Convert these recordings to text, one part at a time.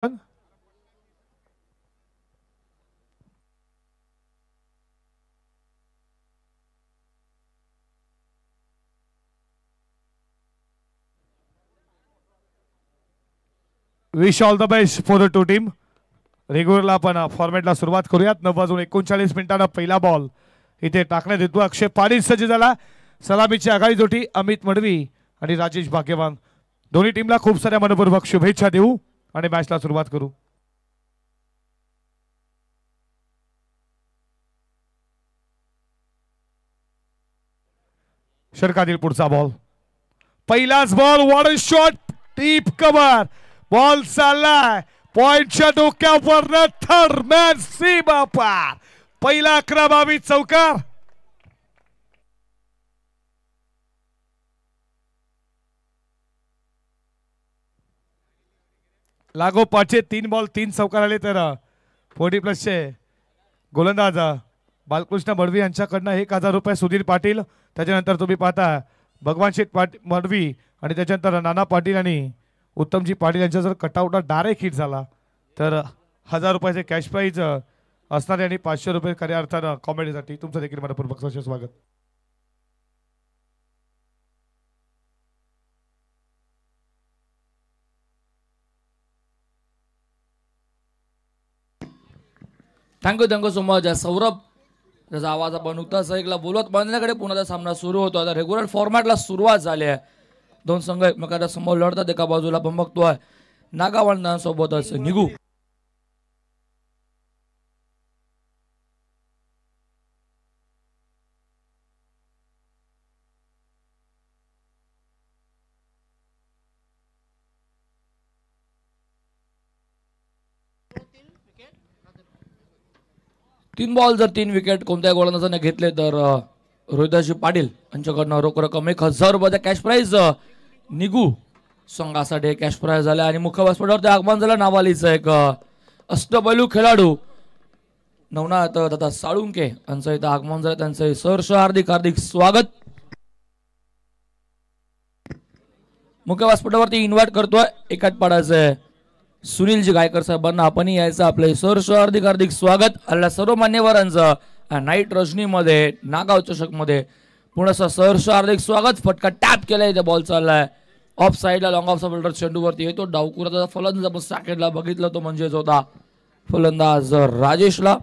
Wish all the best for the two team. रेग्युलरला आपण फॉर्मॅटला सुरुवात करूयात. 9:39 मिनिटांना पहिला बॉल इथे टाकण्यात येतो. अक्षय पाटील सज्ज झाला. सलामीची आघाडी जोटी अमित मडवी आणि राजेश भाग्यवान. दोन्ही टीमला खूप साऱ्या मनपूर्वक शुभेच्छा देऊ आणि मॅचला सुरुवात करू. षटकातील पुढचा बॉल. पहिलाच ball. What a shot. Deep cover. Ball चाललाय पॉइंटच्या डोक्यावर. थर्मॅन सीमा पार. पहिला 11-22 चौकार. लागोपाठचे 3 बॉल 3 चौकार आले तर 40+चे गोलंदाज बालकृष्ण मडवी यांच्याकडनं 1000 रुपये. सुधीर पाटील, त्याच्यानंतर तुम्ही पाहता भगवान शेठ मडवी आणि त्याच्यानंतर नाना पाटील आणि उत्तमजी पाटील यांचा जर कटआउटला डायरेक्ट हिट झाला तर 1000 रुपयाचे कॅश प्राईज असणारे आणि 500 रुपये खऱ्या अर्थानं कॉमेडीसाठी. तुमचं देखील मनपूर्वक स्वागत. Thank you so much Saurabh. त्याचा आवाज आपण नुकताच ऐकला. बोलत बांधण्याकडे पुन्हा सामना सुरू होतो. आता रेग्युलर फॉर्मॅटला सुरुवात झाली आहे. दोन संघ एकमेकांच्या समोर लढतात. एका बाजूला आपण बघतोय नागावंडांसोबतच निघू. तीन बॉल जर 3 विकेट कोणत्या गोलंदाजाने घेतले तर रोहिदासजी पाटील यांच्याकडनं रोख रक्कम 1000 रुपयाचा कॅश प्राईज निघू संघासाठी कॅश प्राईज झाला. आणि मुख्य व्यासपीठावरती आगमन झालं नावालीचं एक अष्टपैलू खेळाडू नवनाथ दादा साळुंके यांचं इथं आगमन झालं. त्यांचं सहर्ष हार्दिक स्वागत. मुख्य व्यासपीठावरती इन्व्हाइट करतोय एकाटपाडाचे सुनीलजी गायकर साहेबांना आपणही यायचं. आपले सहर्ष हार्दिक स्वागत. आल्या सर्व मान्यवरांचं नाईट रजनीमध्ये नागाव चषक मध्ये पुन्हा सहर्ष हार्दिक स्वागत. फटका टॅप केलाय. इथे बॉल चाललाय ऑफ साइडला. लॉंग ऑफ फिल्डर चेंडूवरती येतो. डावकुराचा फलंदाज आपण सॅकेटला बघितलं तो म्हणजेच होता फलंदाज राजेशला.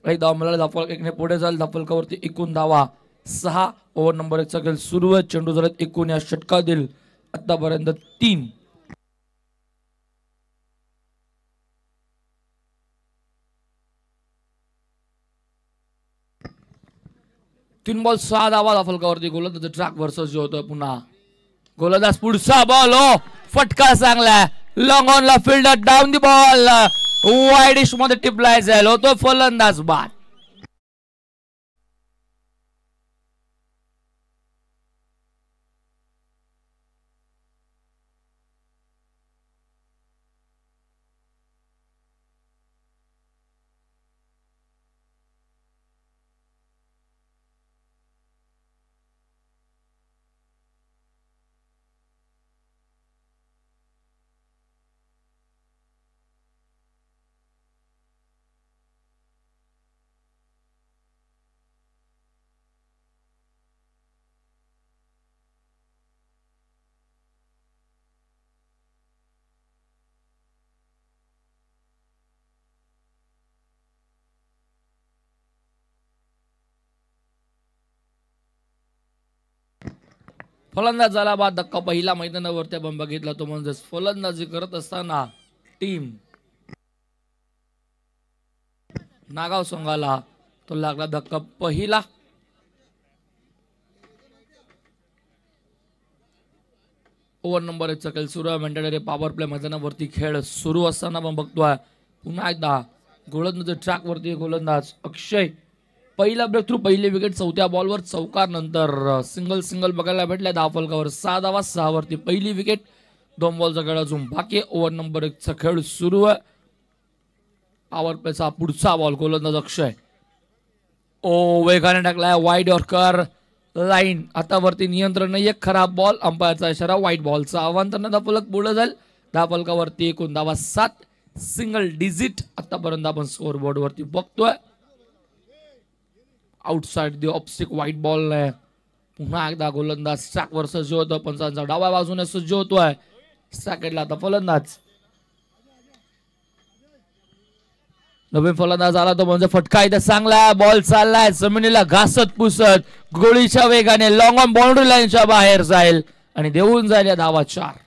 एक धाव मिळाला. धाफल एकने पुढे जाईल. धाफलकावरती एकूण धावा 6. ओव्हर नंबर 1 चा खेळ सुरू आहे. चेंडू झालेत एकूण या षटकातील आतापर्यंत 3. तीन बॉल 6 धावा. धाफलकावरती गोलंदाज ट्रॅक वर्सेस जे होतं पुन्हा गोलंदाज पुढचा बॉल. हो फटका चांगला. लॉंग ऑन ला fielder down the ball. Widish मध्ये टिपलाय जाईल. होतो फलंदाज बाद. फलंदाज झाला बाद. धक्का पहिला मैदानावरती आपण बघितला तो म्हणजे फलंदाजी करत असताना टीम नागाव संघाला तो लागला धक्का पहिला. ओव्हर नंबर 1 चा खेळ सुरू आहे. मेंढाडे पॉवर प्ले मैदानावरती खेळ सुरू असताना आपण बघतोय पुन्हा एकदा गोलंदाज ट्रॅक वरती गोलंदाज अक्षय. पहिला ब्रेक थ्रू पहिली विकेट 4थ्या बॉलवर चौकार नंतर सिंगल बघायला भेटल्या. 10 फलकावर 6 धावा. 6 वरती पहिली विकेट. 2 बॉलचा खेळ अजून बाकी. ओव्हर नंबर 1 चा खेळ सुरू आहे. पॉवर प्लेचा पुढचा बॉल गोलंदाज अक्षय. वेगाने टाकलाय वाईड यॉर्कर लाईन. आता वरती नियंत्रण नाही. एक खराब बॉल. अंपायरचा इशारा. वाईट बॉलचा आव्हान. त्यांना 10 फलक पुढे जाईल. 10 फलकावरती एकूण धावा 7. सिंगल डिजिट आतापर्यंत आपण स्कोर बोर्ड वरती बघतोय. आउटसाइड द ऑप्स्टिक व्हाईट बॉल ने पुन्हा एकदा गोलंदाज स्ट्रॅकवर सज्ज होतो. पंचांचा डाव्या बाजूने सज्ज होतोय. स्ट्रॅकेटला आता फलंदाज. नवीन फलंदाज आला तो म्हणजे फटका इथे चांगला. बॉल चाललाय जमिनीला घासत पुसत गोळीच्या वेगाने लॉंग ऑन बाउंड्री लाईनच्या बाहेर जाईल आणि देऊन जाईल या धावा 4.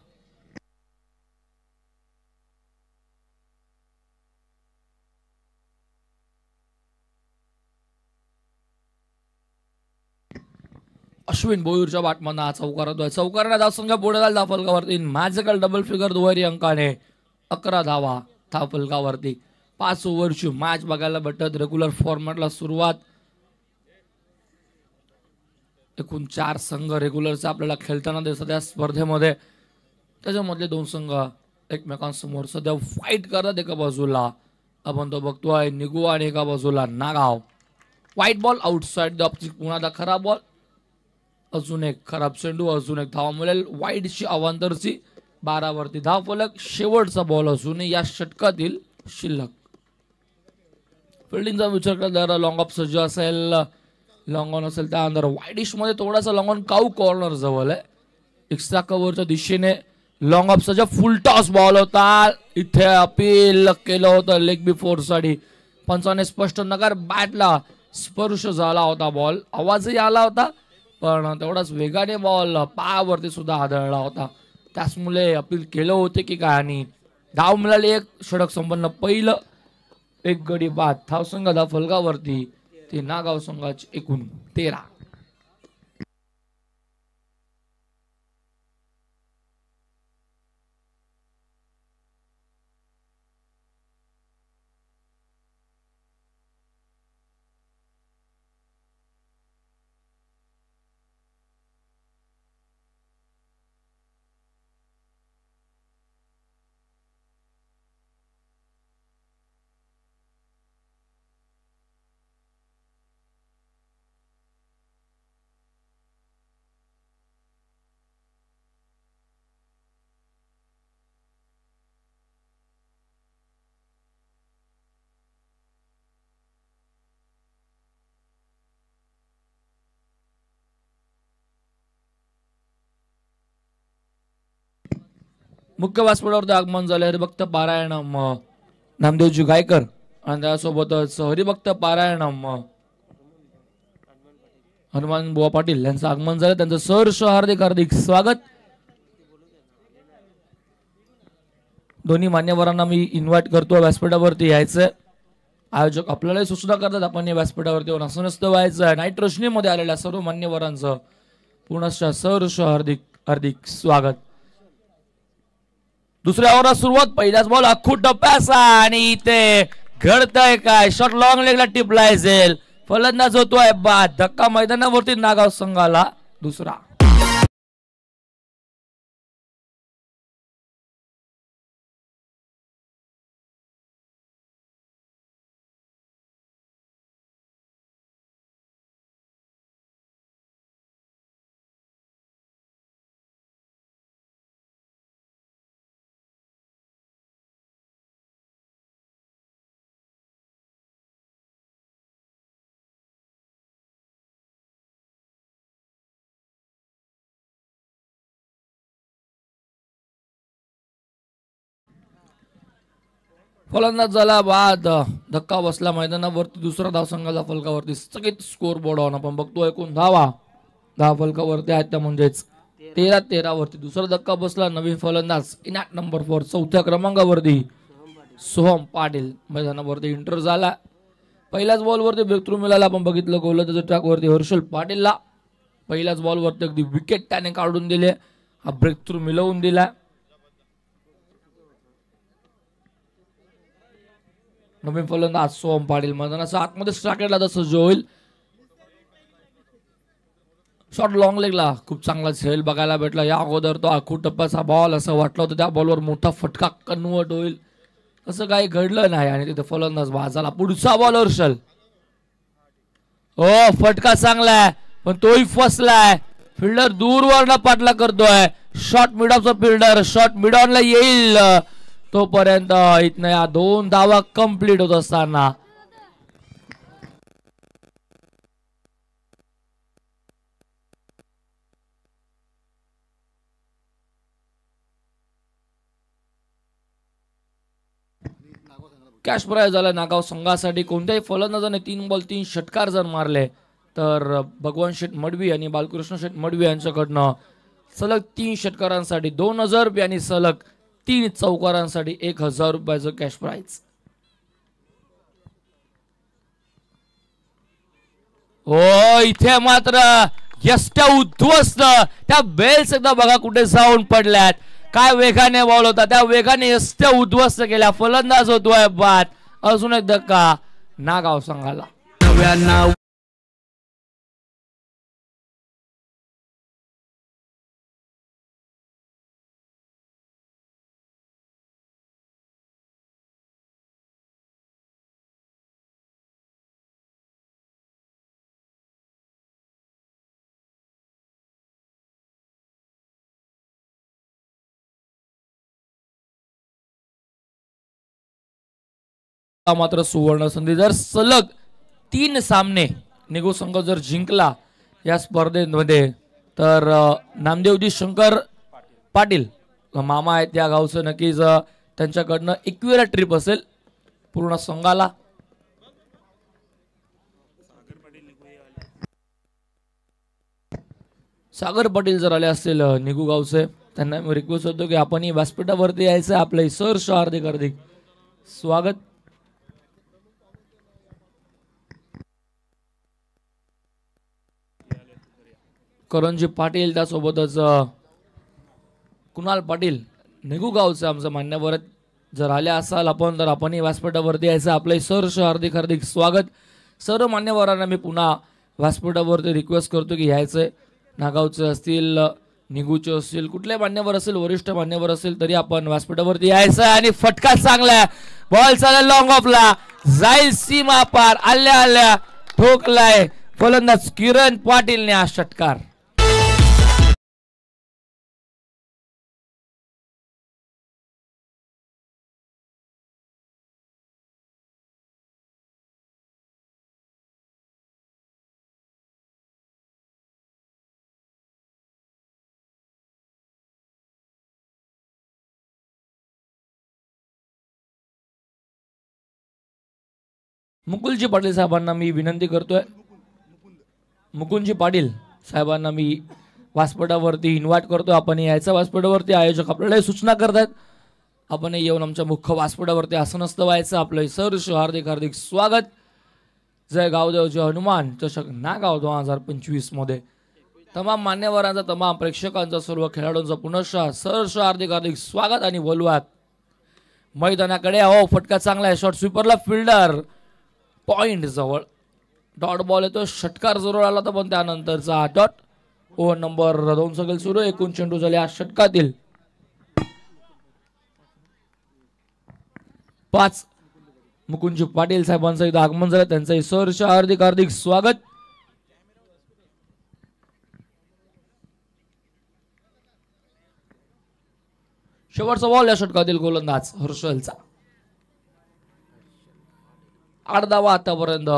अश्विन बोयूरच्या बाटमधून चौकार होतोय. चौकाराने धावसंख्या पुढे जाईल धावफलकावरती. मॅजिकल डबल फिगर दुहेरी अंकाने 11 धावा धावफलकावरती. 5 ओव्हरची मॅच बघायला भेटत. रेग्युलर फॉर्मॅटला सुरुवात. एकूण 4 संघ रेग्युलरचे आपल्याला खेळताना दिसत या स्पर्धेमध्ये. त्याच्यामधले 2 संघ एकमेकांसमोर सध्या फाईट करतात. एका बाजूला आपण तो बघतोय निगू आणि एका बाजूला Nagaon. White ball outside the off stick. पुन्हा खराब बॉल. अजून एक खराब चेंडू. अजून एक धावा मिळेल. वाईडची अवांतरची 12 वरती धावफलक. शेवटचा बॉल असून या षटकातील शिल्लक. फिल्डिंगचा विचार केला लॉंग ऑफ सज्ज असेल. लॉंग ऑन असेल त्यानंतर वाईडिश मध्ये थोडासा लॉंग ऑन काऊ कॉर्नर जवळ आहे. एक्स्ट्रा कव्हरच्या दिशेने लॉंग ऑफ सज्ज. फुल टॉस बॉल होता. इथे अपील केलं होतं लेग बिफोर साठी. पंचाने स्पष्ट नकार. बॅटला स्पर्श झाला होता. बॉल आवाजही आला होता पण तेवढाच वेगाने बॉल पायावरती सुद्धा आदळला होता. त्याचमुळे अपील केलं होते की काय. आणि धाव मिळाली. एक षटक संपन्न. पहिलं 1 गडी बाद. धावसंख्या धावफलकावरती ते नागाव संघाचे एकूण 13. मुख्य व्यासपीठावरती आगमन झाले. हरिभक्त पारायणम नामदेवजी गायकर आणि त्यासोबतच हरिभक्त पारायणम हनुमान बुवा पाटील यांचं आगमन झालं. त्यांचं सहर्ष हार्दिक हार्दिक स्वागत. दोन्ही मान्यवरांना मी इन्व्हाइट करतो व्यासपीठावरती यायचं. आयोजक आपल्यालाही सूचना करतात आपण या व्यासपीठावरती येऊन असं नसतं व्हायचं. नाईट रोशनीमध्ये आलेल्या सर्व मान्यवरांचं पुनश्च सहर्ष हार्दिक हार्दिक स्वागत. दुसऱ्या ओव्हरला सुरुवात. पहिल्याच बॉल अख्खू टप्प्याचा आणि इथे घडतंय काय. शॉट लॉंग लेगला टिपलाय जाईल. फलंदाज होतोय बाद. धक्का मैदानावरती नागाव संघाला दुसरा. फलंदाज झाला बाद. धक्का बसला मैदानावरती. दुसरा धाव संघाचा फलकावरती स्थगित स्कोर बोर्ड ऑन आपण बघतो. एकूण धाव फलकावरती आहेत त्या म्हणजेच 13-13 वरती. दुसरा धक्का बसला. नवीन फलंदाज इनॅट नंबर 4 चौथ्या क्रमांकावरती सोहम पाटील मैदानावरती एंटर झाला. पहिल्याच बॉलवरती ब्रेक थ्रू मिळाला. आपण बघितलं गोलंदाज ट्रॅकवरती हर्षल पाटीलला पहिल्याच बॉलवरती अगदी विकेट त्याने काढून दिले. हा ब्रेक थ्रू मिळवून दिला. नवीन फलंदाज सोहम पाटील मैदानाच्या आतमध्ये स्ट्राकेटला सज्ज होईल. शॉट लॉंग लेगला खूप चांगला झेल बघायला भेटला. या अगोदर तो आखू टप्प्याचा बॉल असं वाटलं होतं त्या बॉलवर मोठा फटका कन्वर्ट होईल. असं काही घडलं नाही आणि तिथे फलंदाज बाद झाला. पुढचा बॉल हर्षल. हो फटका चांगला आहे पण तोही फसलाय. फिल्डर दूरवरनं पाठला करतोय. शॉट मिड ऑफचा फिल्डर शॉट मिड ऑनला येईल तोपर्यंत इथनं या 2 धावा कंप्लीट होत असताना कॅश प्राइज झाला नागाव संघासाठी. कोणत्याही फलंदाजाने 3 बॉल 3 षटकार जर मारले तर भगवान शेठ मडवी आणि बालकृष्ण शेठ मडवी यांच्याकडनं सलग 3 षटकारांसाठी 2000 रुपये आणि सलग 3 चौकारांसाठी 1000 रुपयाचं कॅश प्राइज. हो इथे मात्र यष्ट उद्ध्वस्त. त्या बेल्स एकदा बघा कुठे जाऊन पडल्यात. काय वेगाने बॉल होता, त्या वेगाने यष्ट उद्ध्वस्त केल्या. फलंदाज होतोय बाद. अजून एक धक्का नागाव संघाला. मात्र सुवर्ण संधी. जर सलग 3 सामने निघू संघ जर जिंकला या स्पर्धेमध्ये तर नामदेवजी शंकर पाटील मामा आहेत त्या गावचं नक्कीच त्यांच्याकडनं एकविरा ट्रिप असेल पूर्ण संघाला. सागर पाटील जर आले असतील निघू गावचे त्यांना मी रिक्वेस्ट होतो की आपण ही व्यासपीठावरती यायचं. आपलं सहर्ष हार्दिक हार्दिक स्वागत. करंजी पाटील त्यासोबतच कुणाल पाटील निघू गावचे आमचं मान्यवर जर आले असाल आपण तर आपणही व्यासपीठावरती यायचं. आपलं सहर्ष हार्दिक हार्दिक स्वागत. सर्व मान्यवरांना मी पुन्हा व्यासपीठावरती रिक्वेस्ट करतो की यायचंय. नागावचे असतील निघूचे असतील कुठले मान्यवर असेल वरिष्ठ मान्यवर असेल तरी आपण व्यासपीठावरती यायचं. आणि फटका चांगला बॉल चालेल लॉंग ऑफला जाईल सीमा पार. आल्या आल्या ठोकलाय फलंदाज किरण पाटीलने हा षटकार. मुकुलजी पाटील साहेबांना मी विनंती करतोय. मुकुंदजी पाटील साहेबांना मी व्यासपीठावरती इन्व्हाइट करतोय. आपण यायचं व्यासपीठावरती. आयोजक आपल्याला सूचना करतायत आपण येऊन आमच्या मुख्य व्यासपीठावरती आसनस्थ व्हायचं. आपलं सहर्ष हार्दिक हार्दिक स्वागत. जय गावदेव जय हनुमान चषक नागाव 2025 मध्ये तमाम मान्यवरांचा तमाम प्रेक्षकांचा सर्व खेळाडूंचा पुनश्च सहर्ष हार्दिक हार्दिक स्वागत. आणि बोलवात मैदानाकडे. हो फटका चांगला आहे शॉर्ट स्वीपरला फिल्डर पॉइंट जवळ डॉट बॉल येतो. षटकार जरूर आला तर पण त्यानंतरचा डॉट. ओव्हर नंबर 2 सगळे सुरू. 1 चेंडू झाले आज षटकातील 5. मुकुंदजी पाटील साहेबांचं इथं आगमन झालं. त्यांचंही सहर्ष हार्दिक हार्दिक स्वागत. शेवटचा बॉल या षटकातील गोलंदाज हर्षलचा. 8 धावा आतापर्यंत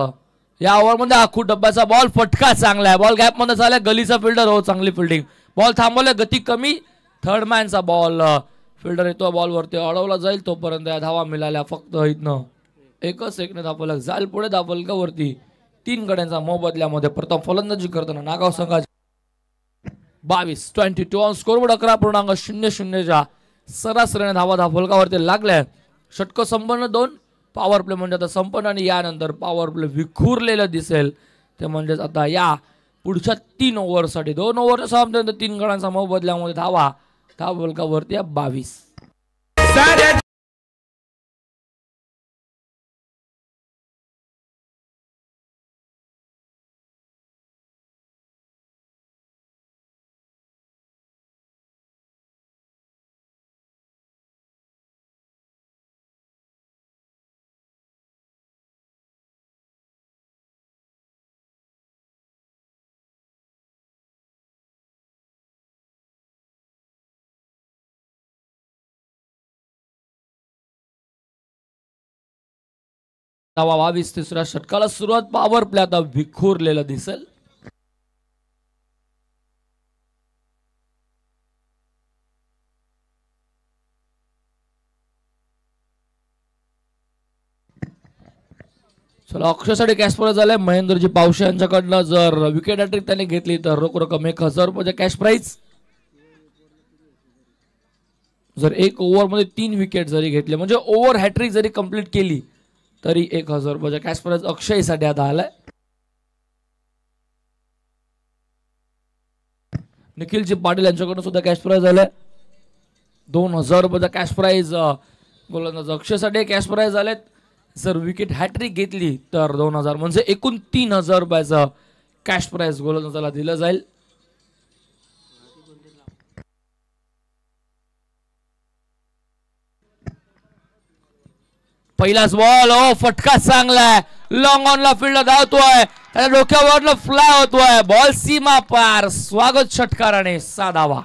या ओव्हरमध्ये. आखू डब्याचा बॉल फटका चांगला आहे. बॉल गॅप मध्ये झाला. गलीचा फिल्डर हो चांगली फिल्डिंग. बॉल थांबवले गती कमी. थर्ड मॅनचा बॉल फिल्डर येतो बॉल वरती अडवला जाईल तोपर्यंत या धावा मिळाल्या फक्त इथनं एकच एकने धावफलक जाईल पुढे. धावफलकावरती 3 गड्यांचा मोबदल्यामध्ये प्रथम फलंदाजी करताना नागाव संघाची 22 ऑन स्कोरबोर्ड 11.00 च्या सरासरीने धावा धावफलकावरती लागल्या. षटक संपन्न 2. पॉवर प्ले म्हणजे आता संपन्न. आणि यानंतर पॉवर प्ले विखुरलेलं दिसेल ते म्हणजेच आता या पुढच्या 3 ओव्हरसाठी 2 ओव्हरच्या सामन्यानंतर 3 गड्यांचा मोबदल्यामध्ये धावा धावफलकावरती 22. 22 तिसऱ्या षटकाला सुरुवात पॉवर प्ले आता विखुरलेलं दिसेल. चला अक्षरसाठी कॅश प्राइज झालाय महेंद्रजी पावशे यांच्याकडनं. जर विकेट हॅट्रिक त्यांनी घेतली तर रोख रक्कम 1000 रुपयाच्या कॅश प्राइज. जर एक ओव्हर मध्ये 3 विकेट जरी घेतले म्हणजे ओव्हर हॅट्रिक जरी कंप्लीट केली तरी 1000 रुपयाच्या कॅश प्राइज अक्षयसाठी आता आलाय. निखिलजी पाटील यांच्याकडून सुद्धा कॅश प्राइज आलाय 2000 रुपयाचा कॅश प्राइज. गोलंदाज अक्षयसाठी कॅश प्राइज आलेत. जर विकेट हॅट्रिक घेतली तर 2000 म्हणजे एकूण 3000 रुपयाचा कॅश प्राइज गोलंदाजाला दिलं जाईल. पहिलाच बॉल फटका चांगलाय. लॉंग ऑनला फील्ड धावतोय. त्याच्या डोक्यावरनं फ्लाय होतोय. बॉल सीमा पार. स्वागत षटकाराने 6 धावा.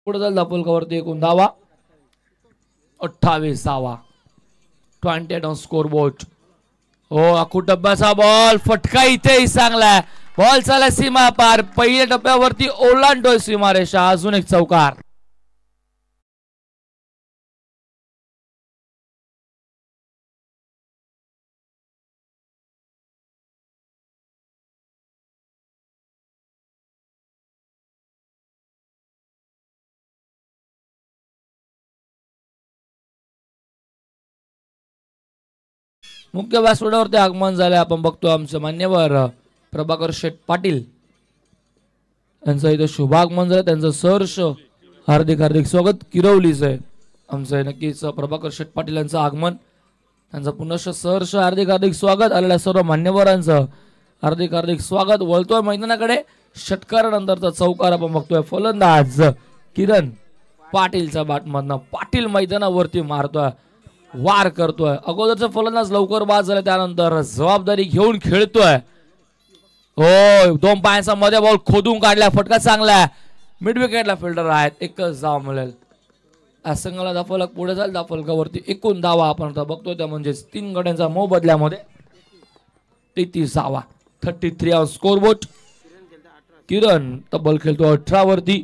पुढे जाईल दापोलकावरती एकूण धावा 28 धावा. 28 ऑन स्कोर बोर्ड. आखू टप्प्याचा बॉल फटका इथेही चांगलाय. बॉल चालला सीमा पार. पहिल्या टप्प्यावरती ओलांडतोय सीमारेषा. अजून एक चौकार. मुख्य व्यासपीठावरती आगमन झाले. आपण बघतो आमचे मान्यवर प्रभाकर शेठ पाटील यांचं इथे शुभागमन झालं. त्यांचं सहर्ष हार्दिक हार्दिक स्वागत. किरवलीच आहे आमचं नक्कीच प्रभाकर शेठ पाटील यांचं आगमन. त्यांचं पुनश्च सहर्ष हार्दिक हार्दिक स्वागत. आलेल्या सर्व मान्यवरांचं हार्दिक हार्दिक स्वागत. वळतोय मैदानाकडे. षटकारानंतरचा चौकार आपण बघतोय. फलंदाज किरण पाटीलच्या बॅटमधनं. पाटील मैदानावरती मारतोय. वार करतोय. अगोदरचा फलंदाज लवकर बाद झाला. त्यानंतर जबाबदारी घेऊन खेळतोय. 2 पायांचा मध्ये बॉल खोदून काढला. फटका चांगला. मिड विकेटला फिल्डर आहेत. एकच धाव मिळेल. संघाला दाफलक पुढे जाईल. दाफलकावरती एकूण धावा आपण आता बघतोय त्या म्हणजे 3 गड्यांचा मोबदल्यामध्ये 33 धावा. 33 ऑन स्कोर बोर्ड. किरण तब्बल खेळतोय 18 वरती.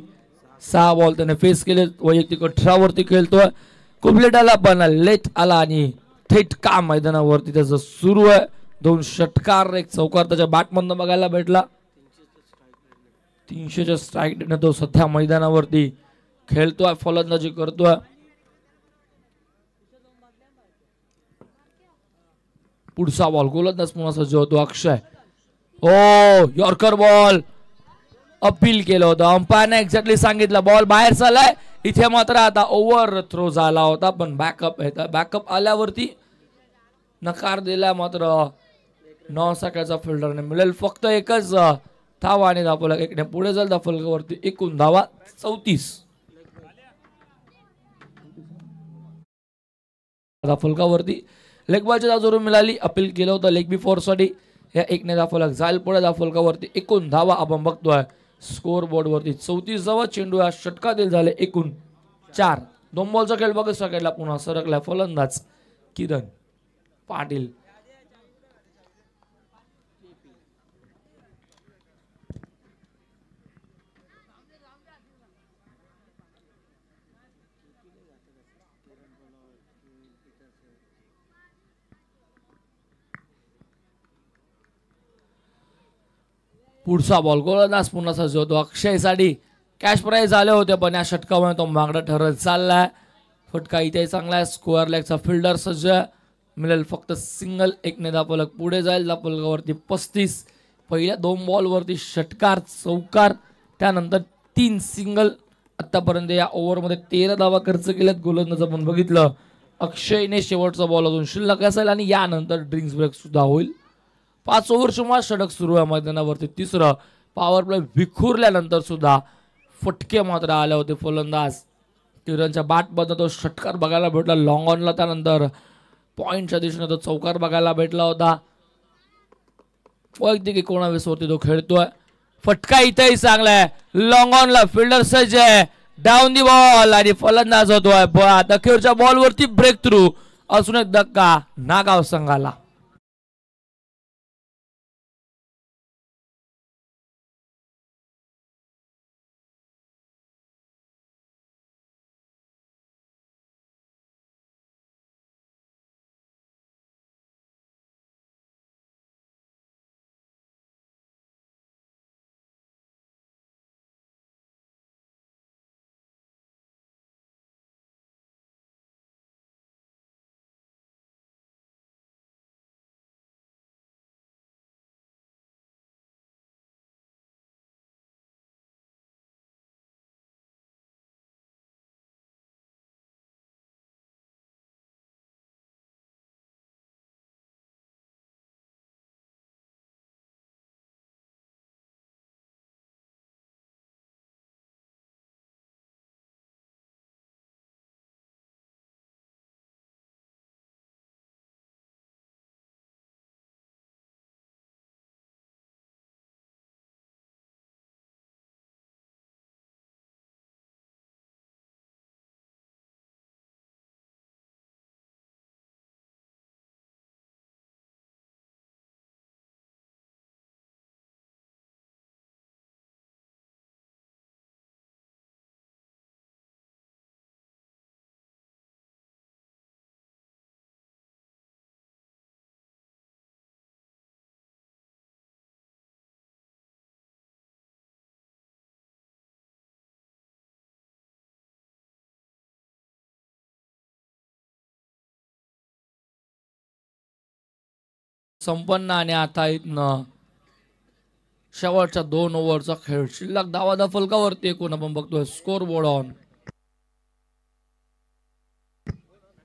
6 बॉल त्याने फेस केले. वैयक्तिक 18 वरती खेळतोय. खूप लेट आला पण लेट आला आणि थेट काम मैदानावरती त्याचं सुरू आहे. 2 षटकार 1 चौकार त्याच्या बॅटमधनं बघायला भेटला. 300च्या स्ट्राईक रेटने तो सध्या मैदानावरती खेळतोय. फलंदाजी करतोय. पुढचा बॉल गोलंदाज पुन्हा सज्ज होतो अक्षय. यॉर्कर बॉल अपील केलं होतं. अंपायरने एक्झॅक्टली सांगितलं बॉल बाहेर चाललाय. इथे मात्र आता ओव्हर थ्रो झाला होता पण बॅकअप आल्यावरती नकार दिला. मात्र 9 सेकंडचा फिल्डरने मिळेल फक्त एकच धावा आणि दापोला एकने पुढे जाईल. दापोलकावरती एकूण धावा 34. दापोलकावरती लेग बॉलची धाव जरूर मिळाली. अपील केलं होतं लेग बिफोर साठी. या एकने दापोलक जाईल पुढे. दापोलकावरती एकूण धावा आपण बघतोय स्कोर बोर्ड वरती 34 धावा. चेंडू या षटकातील झाले एकूण 4. 2 बॉलचा खेळ बघत सकाळला पुन्हा सरकला फलंदाज किरण पाटील. पुढचा बॉल गोलंदाज पुन्हा सज्ज होतो अक्षयसाठी. कॅश प्राइज आले होते पण या षटकामुळे तो मागडा ठरत चाललाय. फटका इथे चांगला आहे. स्क्वेअर लेगचा फिल्डर सज्ज मिळेल फक्त सिंगल. एकने दापोलक पुढे जाईल. दापोलकावरती 35. पहिल्या 2 बॉलवरती षटकार चौकार त्यानंतर 3 सिंगल आतापर्यंत या ओव्हरमध्ये 13 धावा खर्च केल्यात. गोलंदाज आपण बघितलं अक्षयने शेवटचा बॉल अजून शिल्लक असेल आणि यानंतर ड्रिंक्स ब्रेक सुद्धा होईल. 5 ओव्हरच्या षटक सुरू आहे मैदानावरती. तिसरं पॉवर प्ले विखुरल्यानंतर सुद्धा फटके मात्र आले होते. फलंदाज किरणच्या बॅटमधनं तो षटकार बघायला भेटला लॉंग ऑनला. त्यानंतर पॉईंटच्या दिशेने तो चौकार बघायला भेटला होता. वैयक्तिक 19 वरती तो खेळतोय. फटका इथेही चांगला आहे. लॉंग ऑनला फिल्डर सज्ज आहे. डाऊन दी बॉल आणि फलंदाज होतोय. अखेरच्या बॉलवरती ब्रेक थ्रू. अजून एक धक्का नागाव संघाला. संपन्न आणि आता इथनं शेवटच्या 2 ओव्हरचा खेळ. शिल्लक धावा फलकावरती एकूण आपण बघतोय स्कोर बोर्ड ऑन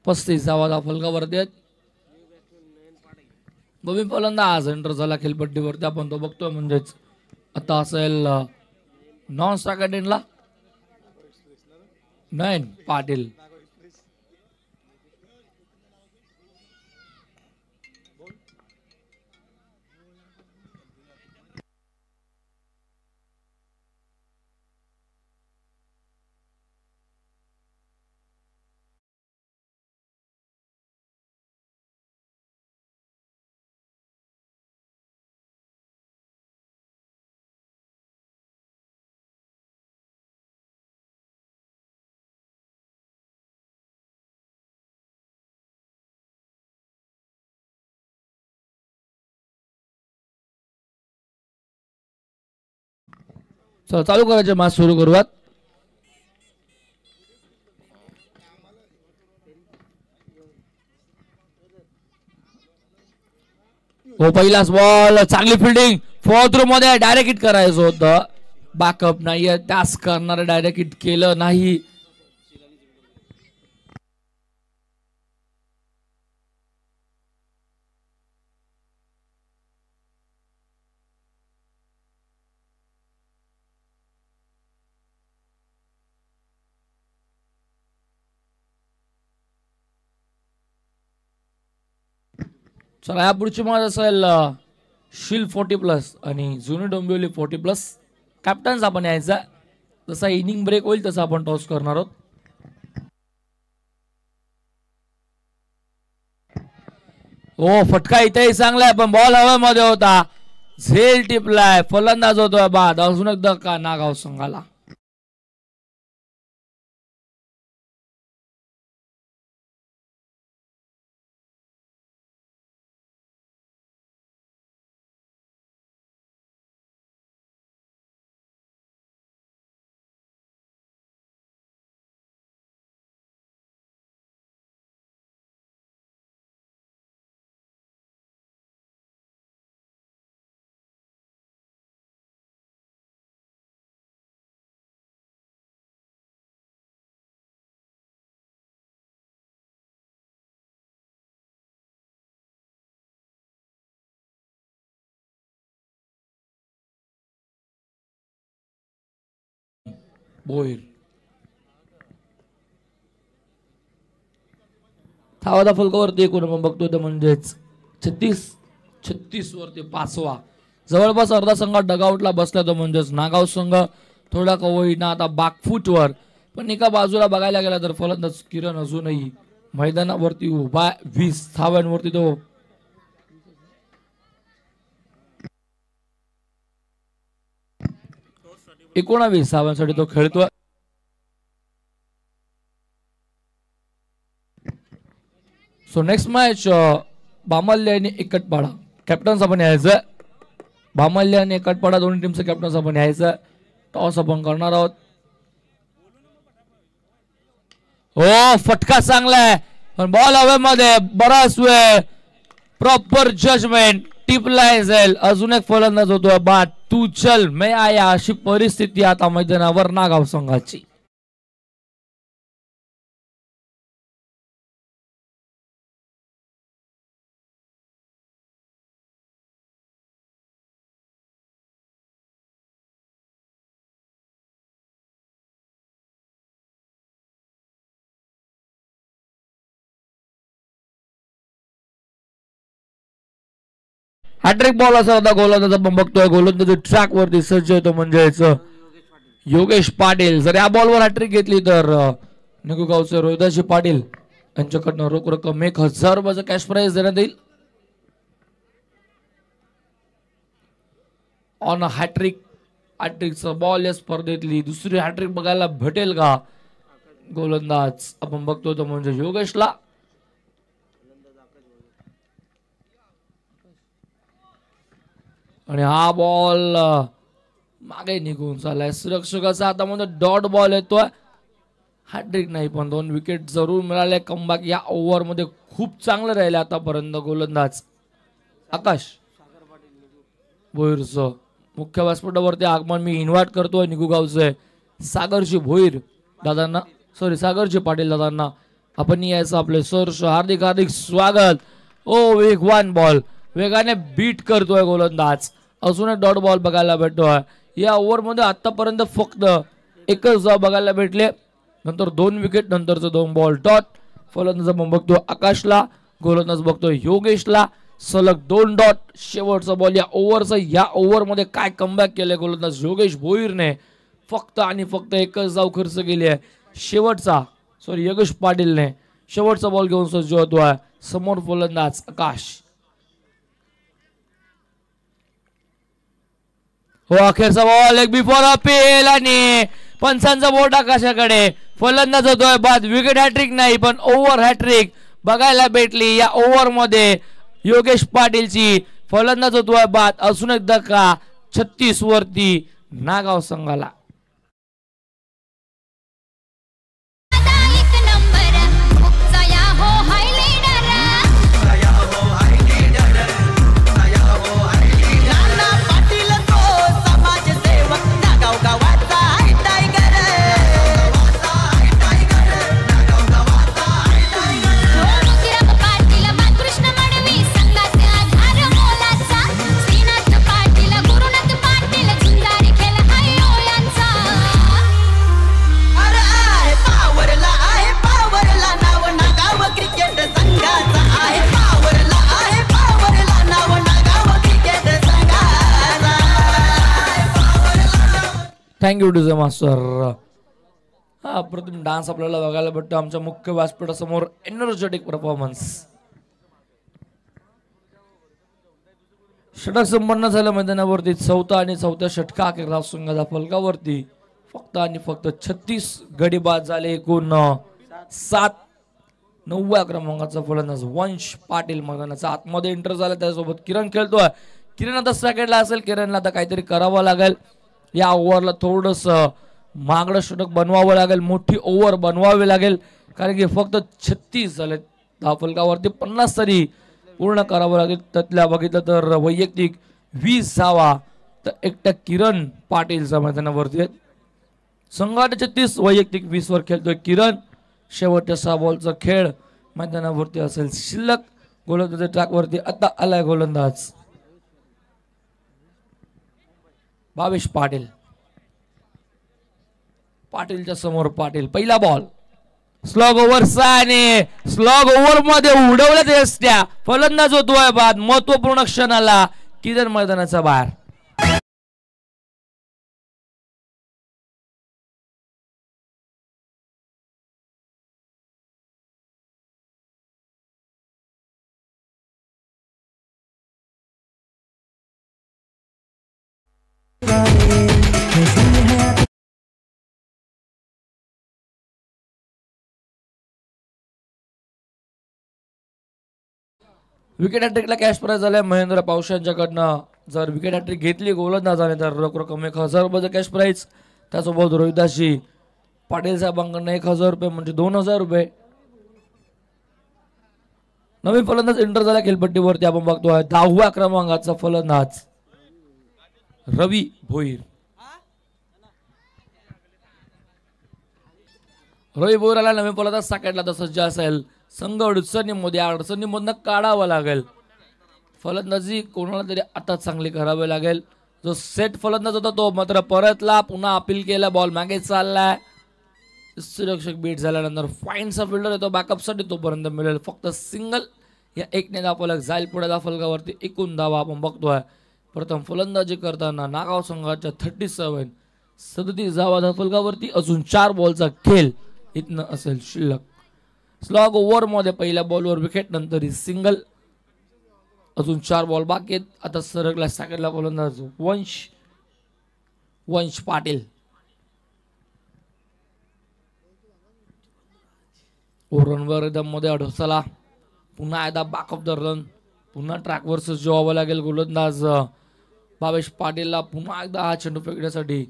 35 धावा फलकावरती आहेत. बबी फलंदाज एंटर झाला खेळपट्टीवरती. आपण तो बघतोय म्हणजेच आता असेल नॉन स्ट्रायकर एंडला 9 पाटील. चला चालू करायचे मॅच सुरू करूयात. हो पहिलाच बॉल चांगली फिल्डिंग. फोर्थ रो मध्ये डायरेक्ट हिट करायचं होतं. बॅकअप नाहीये त्याच करणारे डायरेक्ट हिट केलं नाही. चला या पुढची मॅच असेल शिल 40+ आणि जुनी डोंबिवली 40+. कॅप्टन्स आपण यायचा. जसा इनिंग ब्रेक होईल तसा आपण टॉस करणार आहोत. हो फटका इथेही चांगला आहे पण बॉल हवेमध्ये होता. झेल टिपलाय. फलंदाज होतोय बाद. अजून एक धक्का नागाव संघाला. भोईर. धावाचा फलकावरती एकूण आपण बघतोय ते म्हणजेच 36 वरती 5वा. जवळपास अर्धा संघ डगआउटला बसला तो म्हणजेच नागाव संघ थोडा का होईना आता बॅकफूटवर. पण एका बाजूला बघायला गेला तर फलंदाज किरण अजूनही मैदानावरती उभा. 20 धावांवरती तो 19 धावांसाठी तो खेळतोय. सो नेक्स्ट मॅच बामल्य आणि एकटपाडा. कॅप्टन्स आपण यायचं. बामल्य आणि एकटपाडा दोन्ही टीमचं कॅप्टन्स आपण यायचं. टॉस आपण करणार आहोत. हो फटका चांगला आहे पण बॉल हवेमध्ये बराच वेळ प्रॉपर जजमेंट टिपलाय जाईल. अजून एक फलंदाज होतोय बाद. तू चल मैं आया अशी परिस्थिती आता मैदानावर नागाव संघाची. हॅट्रिक बॉल असा होता गोलंदाज आपण बघतोय. गोलंदाज ट्रॅक वरती सज्ज येतो म्हणजेच योगेश पाटील. जर या बॉलवर हॅट्रिक घेतली तर निगुगावचे रोहिदाजी पाटील यांच्याकडनं रोख रक्कम 1000 रुपयाचं कॅश प्राइज देण्यात येईल. ऑन हॅट्रिकचा बॉल या स्पर्धेतली दुसरी हॅट्रिक बघायला भेटेल का. गोलंदाज आपण बघतोय तो म्हणजे योगेशला. आणि हा बॉल मागे निघून चाललाय. सुरक्षकाचा हातामध्ये डॉट बॉल येतोय. हॅट्रिक नाही पण 2 विकेट जरूर मिळाले. कमबॅक या ओव्हरमध्ये खूप चांगलं राहिले आतापर्यंत. गोलंदाज आकाश भोईरचं मुख्य व्यासपीठावरती आगमन मी इन्व्हाइट करतोय निगुगावचे सागरजी भोईर दादांना सागरजी पाटील दादांना. आपण यायचं आपले सर हार्दिक हार्दिक स्वागत. ओ वेगवान बॉल वेगाने बीट करतोय गोलंदाज. अजून एक डॉट बॉल बघायला भेटतोय. या ओव्हरमध्ये आतापर्यंत फक्त एकच धाव बघायला भेटले. नंतर 2 विकेट नंतरचं 2 बॉल डॉट. फलंदाज आपण बघतोय आकाशला. गोलंदाज बघतोय योगेशला. सलग 2 डॉट. शेवटचा बॉल या ओव्हरचा. या ओव्हरमध्ये काय कमबॅक केलंय गोलंदाज योगेश भोईरने. फक्त आणि फक्त एकच धाव खर्च केली आहे. शेवटचा योगेश पाटीलने शेवटचा बॉल घेऊन सज्ज होतोय. समोर फलंदाज आकाश. हो अखेरचा बॉल एक बिफोर अपील आणि पंचांचा बोट आकाशाकडे. फलंदाज होतोय बाद. विकेट हॅट्रिक नाही पण ओव्हर हॅट्रिक बघायला भेटली या ओव्हर मध्ये योगेश पाटीलची. फलंदाज होतोय बाद. अजून एक धक्का 36 वरती नागाव संघाला. Thank you DJ master. हा अप्रतिम डान्स आपल्याला बघायला भेटतो आमच्या मुख्य व्यासपीठासमोर. Energetic performance. षटक संपन्न झालं मैदानावरती. 4था आणि 4थ्या षटका अखेर संघाच्या फलकावरती फक्त आणि फक्त 36 गडी बाद झाले. एकूण 7. 9व्या क्रमांकाचा फलंदाज वंश पाटील मैदानाचा आतमध्ये एंटर झाला. त्यासोबत किरण खेळतोय. किरण आता सेकंडला असेल. किरणला आता काहीतरी करावं लागेल. या ओव्हरला थोडस महागडं षटक बनवावं लागेल. मोठी ओव्हर बनवावी लागेल कारण की फक्त 36 झाले धावफलकावरती. 50 तरी पूर्ण करावं लागेल. त्यातल्या बघितलं तर वैयक्तिक 20 धावा तर एकट्या किरण पाटीलच्या मैदानावरती आहेत. संघाने 36 वैयक्तिक 20 वर खेळतोय किरण. शेवटच्या 6 बॉलचा खेळ मैदानावरती असेल शिल्लक. गोलंदाज ट्रॅकवरती आता आलाय गोलंदाज भावेश पाटील. पाटीलच्या समोर पाटील. पहिला बॉल स्लॉग ओव्हर आणि स्लॉग ओव्हर मध्ये उडवल्यात एसट्या. फलंदाज होतोय बाद. महत्वपूर्ण क्षणाला किरण मैदानाचा बाहेर. विकेट हॅट्रिकला कॅश प्राइज झालाय महेंद्र पावश यांच्याकडनं. जर विकेट हॅट्रिक घेतली गोलंदाजाने तर रक्कम 1000 रुपयाचा कॅश प्राइज. त्यासोबत रोहिदासजी पाटील साहेबांकडनं 1000 रुपये म्हणजे 2000 रुपये. नवीन फलंदाज एंटर झाला खेळपट्टीवरती. आपण बघतोय 10व्या क्रमांकाचा फलंदाज रवी भोईर. रवी भोईर आला नवीन फलंदाज साकेटला तर सज्ज असेल. संघ अडचणीमध्ये अडचणीमधनं काढावं लागेल. फलंदाजी कोणाला तरी आता चांगली करावी लागेल. जो सेट फलंदाज होता तो मात्र परतला. पुन्हा अपील केला. बॉल मागे चाललाय. सुरक्षक बीट झाल्यानंतर फाईनचा फिल्डर येतो बॅकअपसाठी. तोपर्यंत मिळेल फक्त सिंगल. या एकने धावा जाईल पुढे फलकावरती. एकूण धावा आपण बघतोय. प्रथम फलंदाजी करताना नागाव संघाच्या 37 धावा फलकावरती. अजून 4 बॉलचा खेळ इथनं असेल शिल्लक. स्लॉग ओव्हर मध्ये पहिल्या बॉलवर विकेट नंतर ही सिंगल. अजून 4 बॉल बाकी आहेत. आता सरकला सेकंडला फलंदाज वंश पाटील. रनवर एकदम मध्ये अडोसाला. पुन्हा एकदा बॅक ऑफ द रन. पुन्हा ट्रॅकवर सज्ज व्हावं लागेल गोलंदाज भावेश पाटीलला. पुन्हा एकदा हा चेंडू फेकण्यासाठी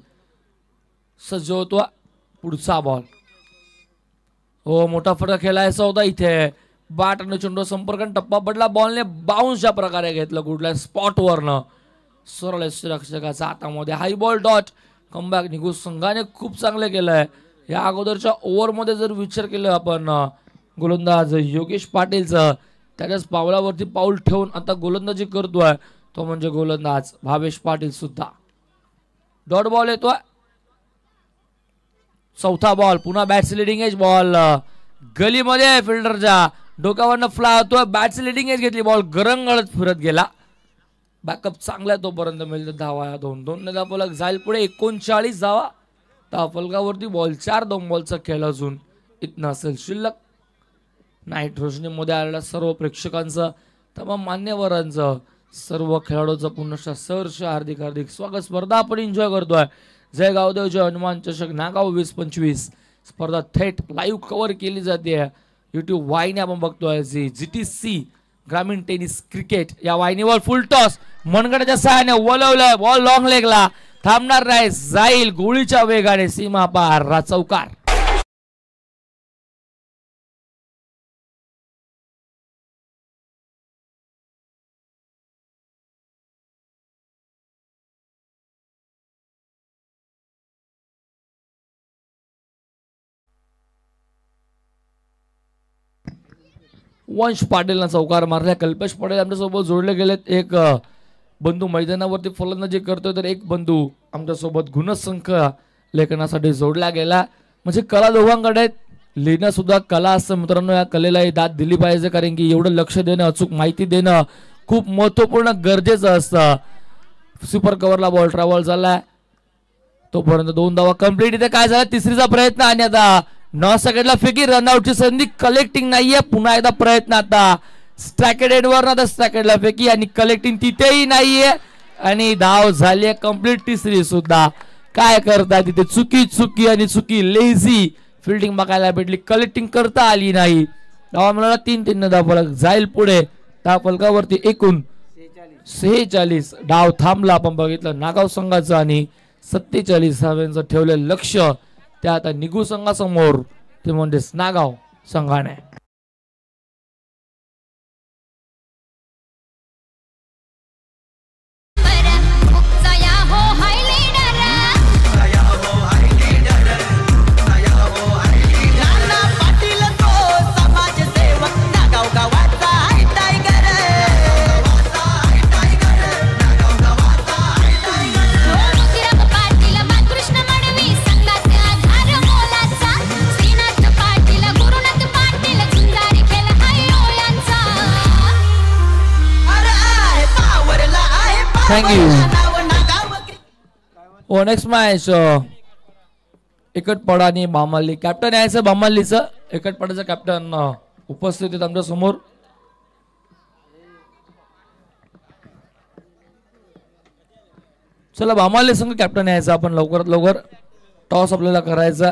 सज्ज होतो. पुढचा बॉल. हो मोठा फरक खेळायचा होता इथे. बॅट आणि चेंडू संपर्क टप्पा पडला. बॉलने बाउन्सच्या प्रकारे घेतलं कुठल्या स्पॉटवरनं. सरळ रक्षकाचा हातामध्ये हाय बॉल डॉट. कमबॅक निघू संघाने खूप चांगले केलंय. या अगोदरच्या ओव्हरमध्ये जर विचार केला आपण गोलंदाज योगेश पाटीलचं त्याच्याच पावलावरती पाऊल ठेवून आता गोलंदाजी करतोय तो म्हणजे गोलंदाज भावेश पाटील सुद्धा. डॉट बॉल येतोय. चौथा बॉल. पुन्हा बॅटची लिडिंग एज. बॉल गलीमध्ये फिल्डरच्या डोक्यावरनं फ्लाय होतोय. बॅटची लिडिंग एज घेतली. बॉल गरंगळत फिरत गेला. बॅकअप चांगला आहे तोपर्यंत मिळतं धावा. 2-2 फलक जाईल पुढे. 39 धावा. त्या फलकावरती बॉल 4. 2 बॉलचा खेळ अजून इथनं असेल शिल्लक. नाईट रोशनीमध्ये आलेल्या सर्व प्रेक्षकांचं तमाम मान्यवरांचं सर्व खेळाडूंचं पुन्हा सहर्ष हार्दिक हार्दिक स्वागत. स्पर्धा आपण एन्जॉय करतोय. जय गावदेव जय हनुमान चषक नागाव 2025 स्पर्धा थेट लाईव्ह कव्हर केली जाते. युट्यूब वाहिनी आपण बघतोय. GTC ग्रामीण टेनिस क्रिकेट या वाहिनीवर फुल टॉस मनगटाच्या सहाय्याने वळवलाय. बॉल लॉंग लेगला थांबणार नाही. जाईल गोळीच्या वेगाने सीमा पार. चौकार. वंश पाटीलनं चौकार मारला. कल्पेश पटेल आमच्यासोबत जोडले गेलेत. एक बंधू मैदानावरती फलंदाजी करतोय तर एक बंधू आमच्यासोबत गुणसंख्य लेखनासाठी जोडला गेला. म्हणजे कला दोघांकडे लिहिणं सुद्धा कला असतं मित्रांनो. या कलेलाही दाद दिली पाहिजे कारण की एवढं लक्ष देणं अचूक माहिती देणं खूप महत्वपूर्ण गरजेचं असतं. सुपर कव्हरला बॉल ट्रॅव्हल झालाय तोपर्यंत 2 धावा कंप्लीट. इथे काय झालं तिसरीचा प्रयत्न आणि आता 9 सेकंडला फेकी. रनआउटची संधी कलेक्टिंग नाहीये. पुन्हा एकदा प्रयत्न आता स्ट्रायकेड एंडवर ना स्ट्रायकेडला फेकी आणि कलेक्टिंग तिथेही नाहीये आणि धाव झाली कंप्लीट. तिसरी सुद्धा काय करता तिथे चुकी आणि चुकी. लेझी फिल्डिंग बघायला भेटली. कलेक्टिंग करता आली नाही. धावा मिळाला. 3-3 धाव फलक जाईल पुढे. त्या फलकावरती एकूण 46 डाव थांबला. आपण बघितलं नागाव संघाचं आणि 47 धावांचं ठेवलेलं लक्ष त्या आता निघू संघासमोर ते म्हणजेच नागाव संघाने. पाटील थँक्यू. हो नेक्स्ट मॅच एकटपाडा आणि बामल्ली. कॅप्टन यायचं बामल्लीचं. एकटपाड्याचं कॅप्टन उपस्थित आहेत आमच्या समोर. चला बामल्ली संघ कॅप्टन यायचं. आपण लवकरात लवकर टॉस आपल्याला करायचा.